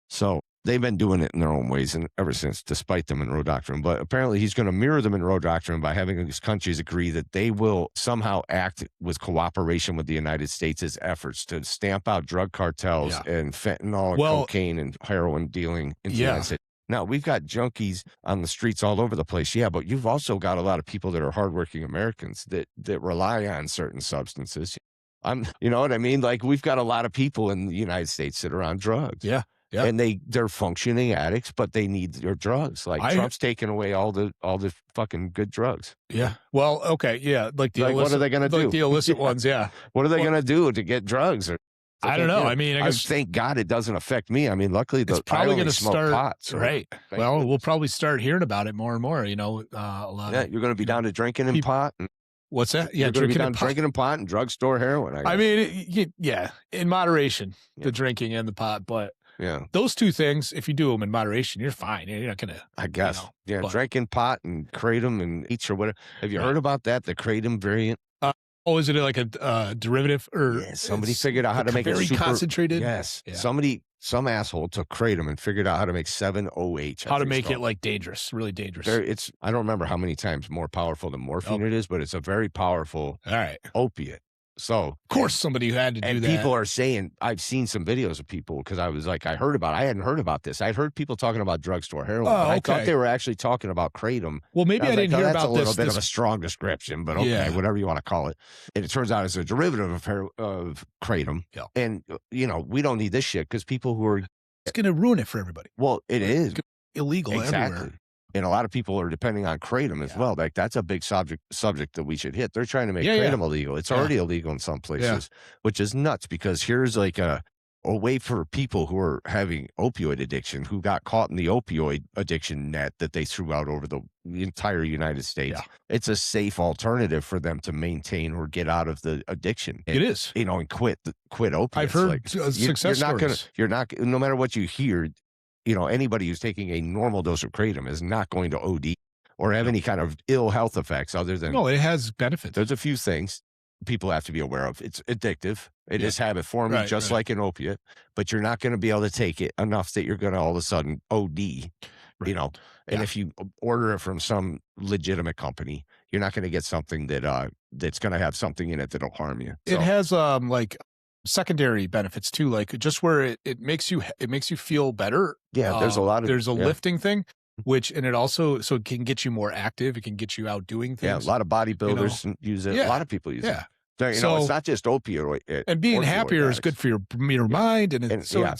S1: So they've been doing it in their own ways and ever since, despite the Monroe Doctrine. But apparently he's going to mirror the Monroe Doctrine by having these countries agree that they will somehow act with cooperation with the United States' efforts to stamp out drug cartels and fentanyl, cocaine, and heroin dealing in the United States. Now, we've got junkies on the streets all over the place, but you've also got a lot of people that are hardworking Americans that rely on certain substances. You know what I mean? Like, we've got a lot of people in the United States that are on drugs.
S2: Yeah. Yeah.
S1: And they're functioning addicts, but they need their drugs. Like, Trump's taking away all the fucking good drugs.
S2: Yeah. Well, okay. Yeah. Like the illicit,
S1: what are they going to do?
S2: Like the illicit ones. Yeah.
S1: What are they going to do to get drugs?
S2: I don't know. I mean, I guess
S1: thank God it doesn't affect me. I mean, luckily,
S2: it's probably going to start.
S1: Pot, so
S2: right. Well, we'll probably start hearing about it more and more. A lot.
S1: Yeah, you're going to be down to drinking and pot.
S2: What's that? Yeah,
S1: drinking and pot and drugstore heroin.
S2: I mean, in moderation, the drinking and the pot, but those two things, if you do them in moderation, you're fine. You're not going to.
S1: I guess. Drinking pot and kratom and each or whatever. Have you heard about that? The kratom variant.
S2: Oh, is it like a derivative or
S1: somebody figured out how to make it super
S2: concentrated?
S1: Yes. Yeah. Some asshole took kratom and figured out how to make 7-OH.
S2: How to make it like dangerous, really dangerous.
S1: I don't remember how many times more powerful than morphine it is, but it's a very powerful opiate. So,
S2: of course, somebody who had to do that.
S1: And people are saying, I've seen some videos of people because I was like, I hadn't heard about this. I'd heard people talking about drugstore heroin. But I thought they were actually talking about kratom.
S2: Well, maybe I didn't hear about this.
S1: That's a little bit of a strong description, but okay, whatever you want to call it. And it turns out it's a derivative of kratom.
S2: Yeah.
S1: And, we don't need this shit because people who are.
S2: It's going to ruin it for everybody.
S1: Well, it is.
S2: Illegal everywhere.
S1: And a lot of people are depending on kratom as well. Like, that's a big subject that we should hit. They're trying to make kratom illegal. It's already illegal in some places, which is nuts because here's like a way for people who are having opioid addiction, who got caught in the opioid addiction net that they threw out over the entire United States. Yeah. It's a safe alternative for them to maintain or get out of the addiction.
S2: It is.
S1: And quit opiates.
S2: I've heard success stories.
S1: No matter what you hear, anybody who's taking a normal dose of kratom is not going to OD or have any kind of ill health effects other than.
S2: No, it has benefits.
S1: There's a few things people have to be aware of. It's addictive. It is habit forming, just like an opiate, but you're not going to be able to take it enough that you're going to all of a sudden OD, And if you order it from some legitimate company, you're not going to get something that's going to have something in it that'll harm you. So.
S2: It has like secondary benefits too, like just where it makes you feel better.
S1: Yeah, there's a lot of
S2: lifting thing, and it also it can get you more active. It can get you out doing things.
S1: Yeah, a lot of bodybuilders use it. A lot of people use it. It's not just opioid.
S2: And being happier is good for your mind.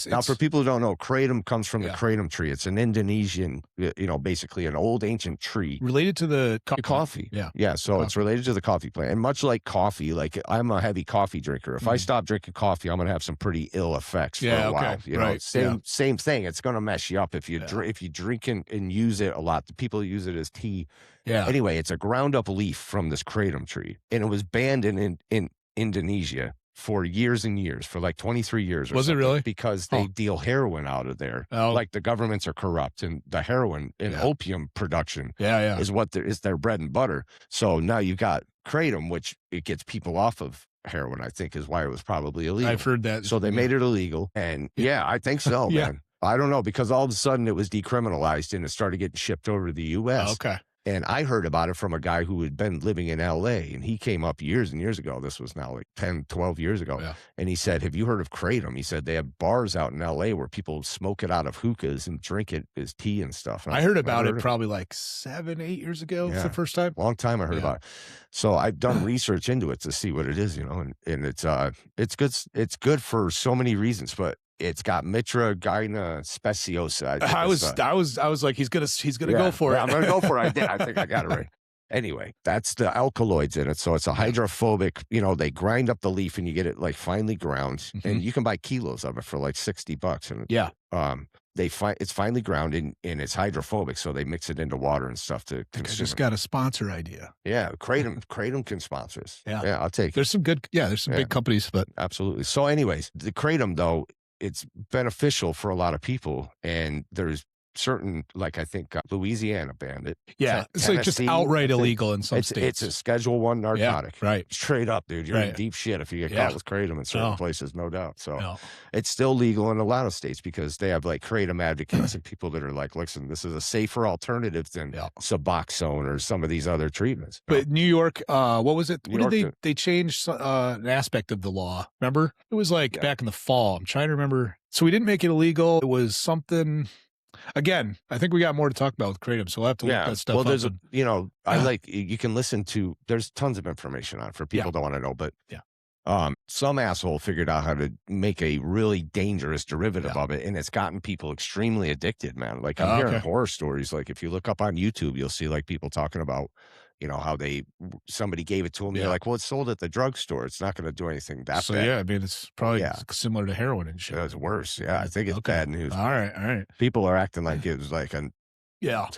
S1: Now, for people who don't know, kratom comes from the kratom tree. It's an Indonesian, basically an old ancient tree.
S2: Related to the
S1: coffee. Yeah. So it's related to the coffee plant. And much like coffee, like I'm a heavy coffee drinker. If I stop drinking coffee, I'm going to have some pretty ill effects for a while. Same thing. It's going to mess you up if you drink and use it a lot. The people use it as tea.
S2: Yeah.
S1: Anyway, it's a ground up leaf from this kratom tree, and it was banned in Indonesia for years and years, for like 23 years.
S2: Was it really?
S1: Because they deal heroin out of there.
S2: Oh.
S1: Like the governments are corrupt, and the heroin and opium production is is their bread and butter. So now you got kratom, which it gets people off of heroin, I think is why it was probably illegal.
S2: I've heard that.
S1: So they made it illegal, and I think so, man. I don't know, because all of a sudden it was decriminalized and it started getting shipped over to the U.S.
S2: Okay.
S1: And I heard about it from a guy who had been living in LA, and he came up years and years ago. This was now like 10, 12 years ago.
S2: Yeah.
S1: And he said, have you heard of Kratom? He said they have bars out in LA where people smoke it out of hookahs and drink it as tea and stuff. And
S2: I heard
S1: like,
S2: about it probably like 7, 8 years ago for the first time.
S1: Long time I heard about it. So I've done research into it to see what it is, and it's good. It's good for so many reasons, but it's got Mitragyna speciosa.
S2: I was like, he's gonna go for it.
S1: I'm gonna go for it. I think I got it right. Anyway, that's the alkaloids in it. So it's a hydrophobic, they grind up the leaf and you get it like finely ground, and you can buy kilos of it for like $60. And it's finely ground and it's hydrophobic. So they mix it into water and stuff to consume.
S2: I just got a sponsor idea.
S1: Yeah. Kratom can sponsor us.
S2: Yeah.
S1: I'll take it.
S2: There's some good, there's some big companies, but
S1: absolutely. So anyways, the Kratom though, it's beneficial for a lot of people, and there's certain, like I think Louisiana banned it.
S2: Yeah, it's like just outright illegal in some states.
S1: It's a Schedule I narcotic.
S2: Yeah, right.
S1: Straight up, dude. You're in deep shit if you get caught with Kratom in certain places, no doubt. So it's still legal in a lot of states because they have like Kratom advocates and people that are like, listen, this is a safer alternative than Suboxone or some of these other treatments.
S2: But New York, what was it? What did they change an aspect of the law? Remember? It was like back in the fall. I'm trying to remember. So we didn't make it illegal. It was something. Again, I think we got more to talk about with Kratom, so we'll have to look that stuff up.
S1: Well, there's you can listen to, there's tons of information on it for people that want to know, but some asshole figured out how to make a really dangerous derivative of it, and it's gotten people extremely addicted, man. Like I'm hearing horror stories. Like if you look up on YouTube, you'll see like people talking about, how somebody gave it to them. They're like, well, it's sold at the drugstore. It's not going to do anything that bad.
S2: Yeah, I mean, it's probably similar to heroin and shit.
S1: It's worse. Yeah, I think it's bad news.
S2: All right.
S1: People are acting like it was like a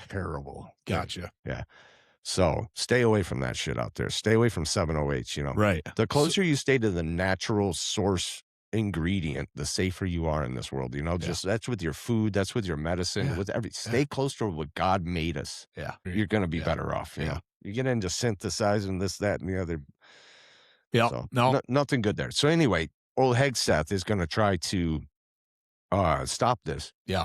S1: terrible.
S2: Gotcha.
S1: Yeah. So stay away from that shit out there. Stay away from 708s,
S2: Right.
S1: The closer you stay to the natural source ingredient, the safer you are in this world. Just that's with your food, that's with your medicine, with stay close to what God made us.
S2: Yeah.
S1: You're going to be better off. You get into synthesizing this, that, and the other.
S2: Yeah.
S1: So,
S2: no,
S1: nothing good there. So anyway, old Hegseth is going to try to stop this.
S2: Yeah.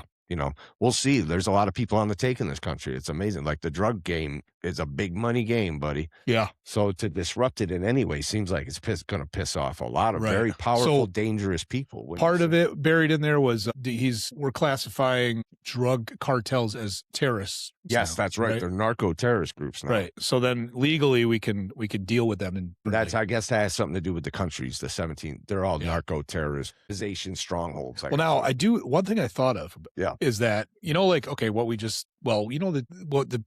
S1: We'll see. There's a lot of people on the take in this country. It's amazing. Like the drug game is a big money game, buddy.
S2: Yeah.
S1: So to disrupt it in any way seems like it's going to piss off a lot of very powerful, dangerous people.
S2: Part of it buried in there was we're classifying drug cartels as terrorists.
S1: Yes, that's right. They're narco terrorist groups now.
S2: Right. So then legally we can deal with them. And
S1: I guess that has something to do with the countries, the 17. They're all narco terrorization strongholds.
S2: Well, now one thing I thought of is that, the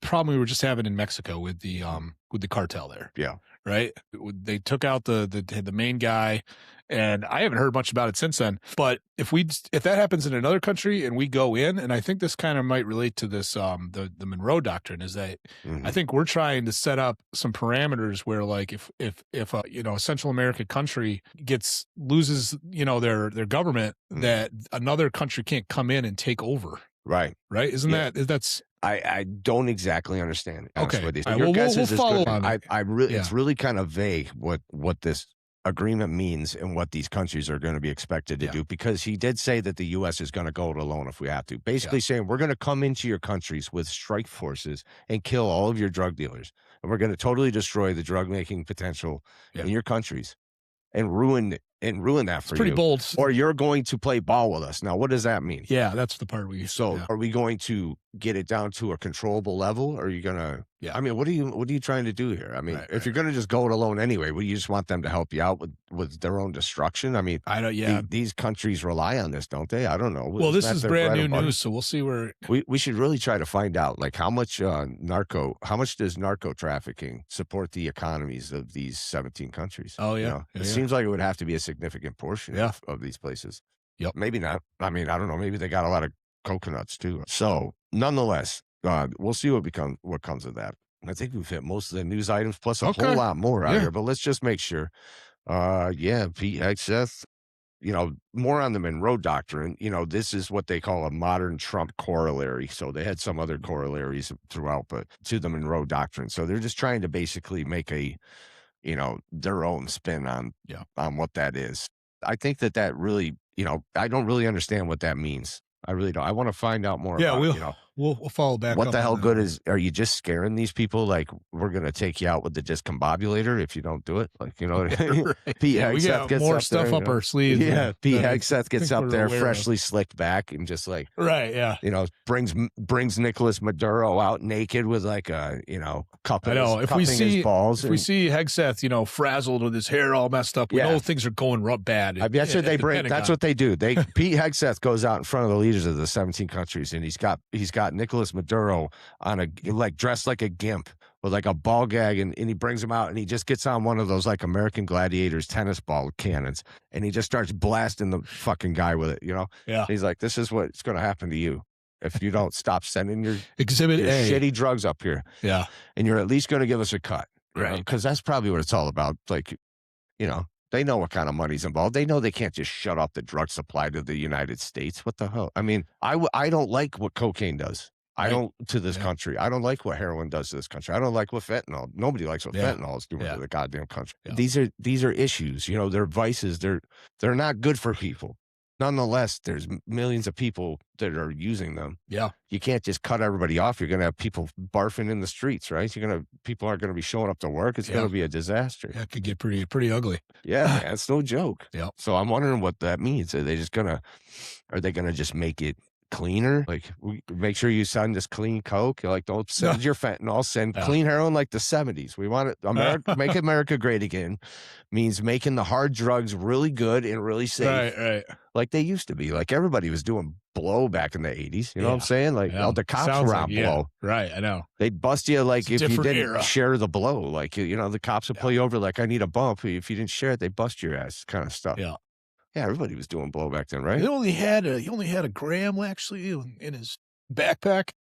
S2: problem we were just having in Mexico with the cartel there.
S1: Yeah.
S2: Right. They took out the main guy, and I haven't heard much about it since then. But if that happens in another country and we go in, and I think this kind of might relate to this, the Monroe Doctrine, is that I think we're trying to set up some parameters where, like, if a Central American country loses their government, that another country can't come in and take over.
S1: Right.
S2: Isn't that's
S1: I don't exactly understand.
S2: Okay.
S1: With these.
S2: Right,
S1: Your guess
S2: we'll
S1: is
S2: follow
S1: good.
S2: on it.
S1: It's really kind of vague what this agreement means and what these countries are going to be expected to do, because he did say that the U.S. is going to go it alone if we have to. Basically saying we're going to come into your countries with strike forces and kill all of your drug dealers, and we're going to totally destroy the drug making potential in your countries and ruin that for you.
S2: Pretty bold.
S1: Or you're going to play ball with us. Now, what does that mean?
S2: Yeah, that's the part
S1: are we going to get it down to a controllable level? Or are you going to, I mean, what are you trying to do here? I mean, if you're going to just go it alone anyway, would you just want them to help you out with their own destruction? I mean, these countries rely on this, don't they? I don't know.
S2: Well, this is brand new news, so we'll see where
S1: we should really try to find out, like, how much does narco trafficking support the economies of these 17 countries?
S2: Oh, yeah.
S1: It seems like it would have to be a significant portion of these places.
S2: Yep.
S1: Maybe not. I mean, I don't know. Maybe they got a lot of coconuts too. So nonetheless, we'll see what comes of that. I think we've hit most of the news items plus a whole lot more out here, but let's just make sure. Pete Hegseth, more on the Monroe Doctrine. This is what they call a modern Trump corollary. So they had some other corollaries throughout, but to the Monroe Doctrine. So they're just trying to basically make their own spin on what that is. I think that really, I don't really understand what that means. I really don't. I want to find out more.
S2: we'll follow back
S1: What
S2: up
S1: the
S2: on
S1: hell
S2: that
S1: good
S2: one.
S1: is are you just scaring these people? Like, we're gonna take you out with the discombobulator if you don't do it. Like, you know what I mean?
S2: Right.
S1: Pete
S2: Yeah, we
S1: Hegseth
S2: got
S1: gets
S2: more
S1: up there,
S2: stuff up our sleeves
S1: yeah, Pete
S2: than I
S1: Hegseth gets
S2: think
S1: up
S2: we're
S1: there,
S2: aware of.
S1: freshly slicked back, and just like,
S2: Right, yeah.
S1: you know, brings Nicolas Maduro out naked with like a, you know,
S2: I know.
S1: cupping his balls.
S2: If we see Hegseth, you know, frazzled with his hair all messed up, we know things are going bad.
S1: I bet you
S2: at the
S1: that's
S2: Pentagon.
S1: what they do. Pete Hegseth goes out in front of the leaders of the 17 countries, and he's got Nicolas Maduro on like dressed like a gimp with like a ball gag, and he brings him out, and he just gets on one of those like American Gladiators tennis ball cannons, and he just starts blasting the fucking guy with it, you know?
S2: Yeah.
S1: He's like, this is what's going to happen to you if you don't stop sending your
S2: Exhibit A.
S1: shitty drugs up here.
S2: Yeah.
S1: And you're at least going to give us a cut.
S2: Right.
S1: Because that's probably what it's all about. Like, you know, they know what kind of money's involved. They know they can't just shut off the drug supply to the United States. What the hell? I mean, I don't like what cocaine does. I don't to this country. I don't like what heroin does to this country. I don't like what fentanyl. Nobody likes what fentanyl is doing to the goddamn country.
S2: Yeah.
S1: These are issues. You know, they're vices. They're not good for people. Nonetheless, there's millions of people that are using them.
S2: Yeah.
S1: You can't just cut everybody off. You're going to have people barfing in the streets, right? People aren't going to be showing up to work. It's going to be a disaster.
S2: Yeah, it could get pretty ugly.
S1: Yeah, man, it's no joke.
S2: Yeah.
S1: So I'm wondering what that means. Are they going to just make it cleaner? Like, make sure you send us clean coke. Like, don't send your fentanyl. Send clean heroin like the 70s. We want it. Make America great again. Means making the hard drugs really good and really safe.
S2: Right.
S1: Like they used to be. Like everybody was doing blow back in the 80s. You know what I'm saying? Like the cops were on blow.
S2: Right, I know.
S1: They'd bust you like if you didn't
S2: era.
S1: share the blow. Like, you know, the cops would pull you over like, I need a bump. If you didn't share it, they bust your ass kind of stuff.
S2: Yeah.
S1: Yeah, everybody was doing blow back then, right?
S2: He only had a gram actually in his backpack.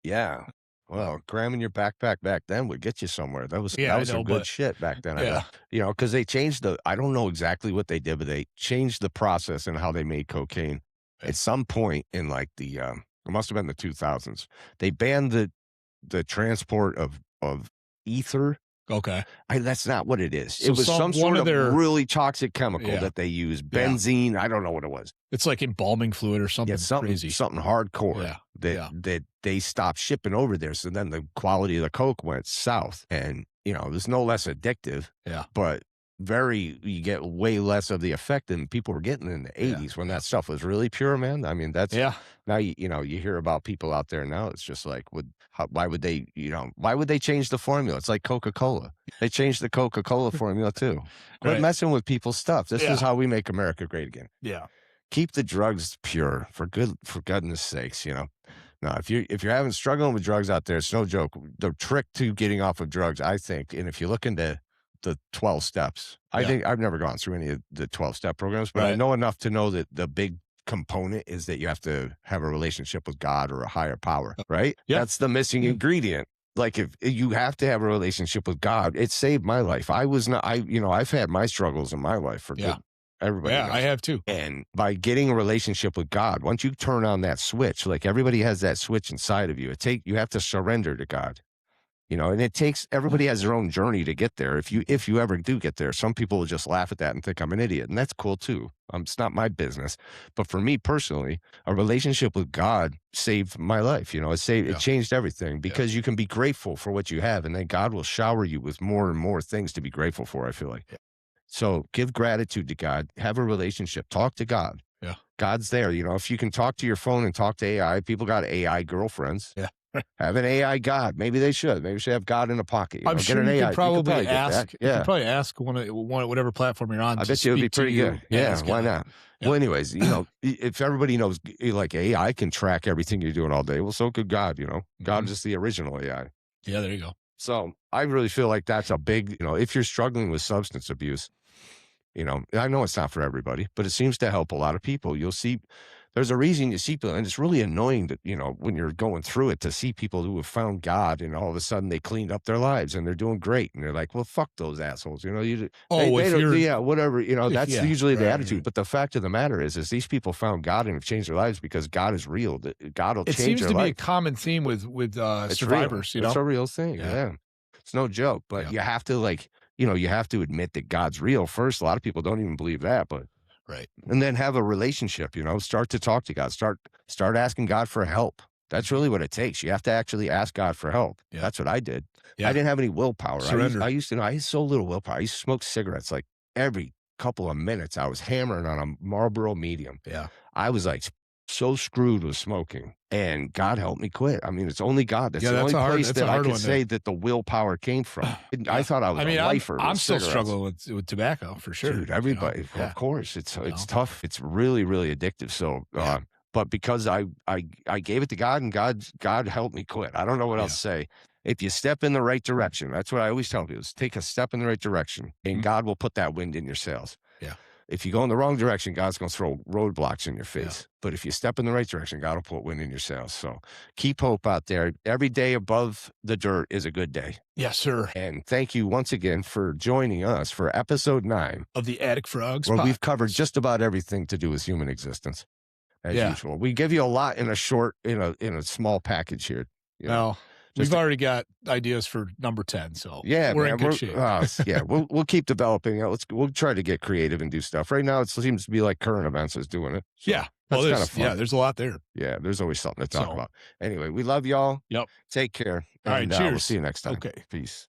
S1: Yeah. Well, gram in your backpack back then would get you somewhere. That was some good shit back then.
S2: Yeah.
S1: You know, because they changed I don't know exactly what they did, but they changed the process and how they made cocaine. At some point in like it must have been the 2000s, they banned the transport of ether.
S2: Okay.
S1: That's not what it is.
S2: So
S1: it was some sort of really toxic chemical that they use. Benzene. I don't know what it was.
S2: It's like embalming fluid or something crazy.
S1: Something hardcore that they stopped shipping over there. So then the quality of the coke went south. And, you know, there's no less addictive.
S2: Yeah.
S1: But you get way less of the effect than people were getting in the 80s when that stuff was really pure, man. I mean, that's now you know, you hear about people out there now. It's just like, why would they change the formula? It's like Coca-Cola. They changed the Coca-Cola formula too. Quit messing with people's stuff. This is how we make America great again.
S2: Yeah.
S1: Keep the drugs pure for goodness sakes, you know. Now, if you're having struggling with drugs out there, it's no joke. The trick to getting off of drugs, I think, and if you look into the 12 steps, I think I've never gone through any of the 12-step programs, but I know enough to know that the big component is that you have to have a relationship with God or a higher power, right? Yeah. That's the missing ingredient. Like if you have to have a relationship with God, it saved my life. I've had my struggles in my life for good. Everybody knows.
S2: I have too.
S1: And by getting a relationship with God, once you turn on that switch, like everybody has that switch inside of you, you have to surrender to God. You know, and everybody has their own journey to get there. If you ever do get there, some people will just laugh at that and think I'm an idiot. And that's cool too. It's not my business. But for me personally, a relationship with God saved my life. You know, it changed everything because you can be grateful for what you have. And then God will shower you with more and more things to be grateful for, I feel like. Yeah. So give gratitude to God, have a relationship, talk to God.
S2: Yeah.
S1: God's there. You know, if you can talk to your phone and talk to AI, people got AI girlfriends.
S2: Yeah.
S1: Have an AI God. Maybe they should. Maybe they should have God in a pocket.
S2: I'm sure you could probably ask.
S1: Yeah.
S2: You could probably ask whatever platform you're on.
S1: I bet you it would be pretty good. Yeah, why not? Yeah. Well, anyways, you know, if everybody knows, like AI can track everything you're doing all day, well, so could God. You know, God is the original AI.
S2: Yeah, there you go.
S1: So I really feel like that's a big. You know, if you're struggling with substance abuse, you know, I know it's not for everybody, but it seems to help a lot of people. You'll see. There's a reason you see people, and it's really annoying that, you know, when you're going through it to see people who have found God and all of a sudden they cleaned up their lives and they're doing great. And they're like, well, fuck those assholes. You know, whatever, you know, that's usually the attitude. Right. But the fact of the matter is these people found God and have changed their lives because God is real. God will change their life. It seems to be
S2: a common theme with survivors, you know?
S1: It's a real thing. Yeah. It's no joke, but you have to you have to admit that God's real first. A lot of people don't even believe that, but.
S2: Right.
S1: And then have a relationship, you know, start to talk to God, start asking God for help. That's really what it takes. You have to actually ask God for help.
S2: Yeah.
S1: That's what I did.
S2: Yeah.
S1: I didn't have any willpower.
S2: Surrender.
S1: I used to know, I had so little willpower. I used to smoke cigarettes like every couple of minutes. I was hammering on a Marlboro Medium.
S2: Yeah.
S1: I was like so screwed with smoking, and God helped me quit. I mean, it's only God. That's
S2: Yeah,
S1: the
S2: that's
S1: only
S2: a hard-
S1: place
S2: that's a
S1: that I
S2: hard
S1: could
S2: one to-
S1: say that the willpower came from. I
S2: Yeah.
S1: thought I was a lifer.
S2: I'm
S1: with
S2: still
S1: cigarettes.
S2: struggling with tobacco for sure.
S1: Dude, everybody,
S2: you know?
S1: of course, it's
S2: know?
S1: tough. It's really, really addictive. So,
S2: Yeah.
S1: but because I gave it to God, and God helped me quit. I don't know what else to say. If you step in the right direction, that's what I always tell people: is take a step in the right direction, and God will put that wind in your sails.
S2: Yeah.
S1: If you go in the wrong direction, God's going to throw roadblocks in your face. But if you step in the right direction, God will put wind in your sails. So keep hope out there. Every day above the dirt is a good day.
S2: Yes, sir.
S1: And thank you once again for joining us for episode 9
S2: of the Attic Phrogs.
S1: where we've covered just about everything to do with human existence, as usual. We give you a lot in a small package here. You know?
S2: Well, we've already got ideas for number 10, so
S1: yeah,
S2: we're
S1: man,
S2: in good shape.
S1: yeah, we'll keep developing it. We'll try to get creative and do stuff. Right now, it seems to be like current events is doing it. So
S2: Yeah,
S1: that's kind of fun.
S2: Yeah, there's a lot there.
S1: Yeah, there's always something to talk about. Anyway, we love y'all.
S2: Yep.
S1: Take care.
S2: All right,
S1: And
S2: cheers.
S1: we'll see you next time.
S2: Okay.
S1: Peace.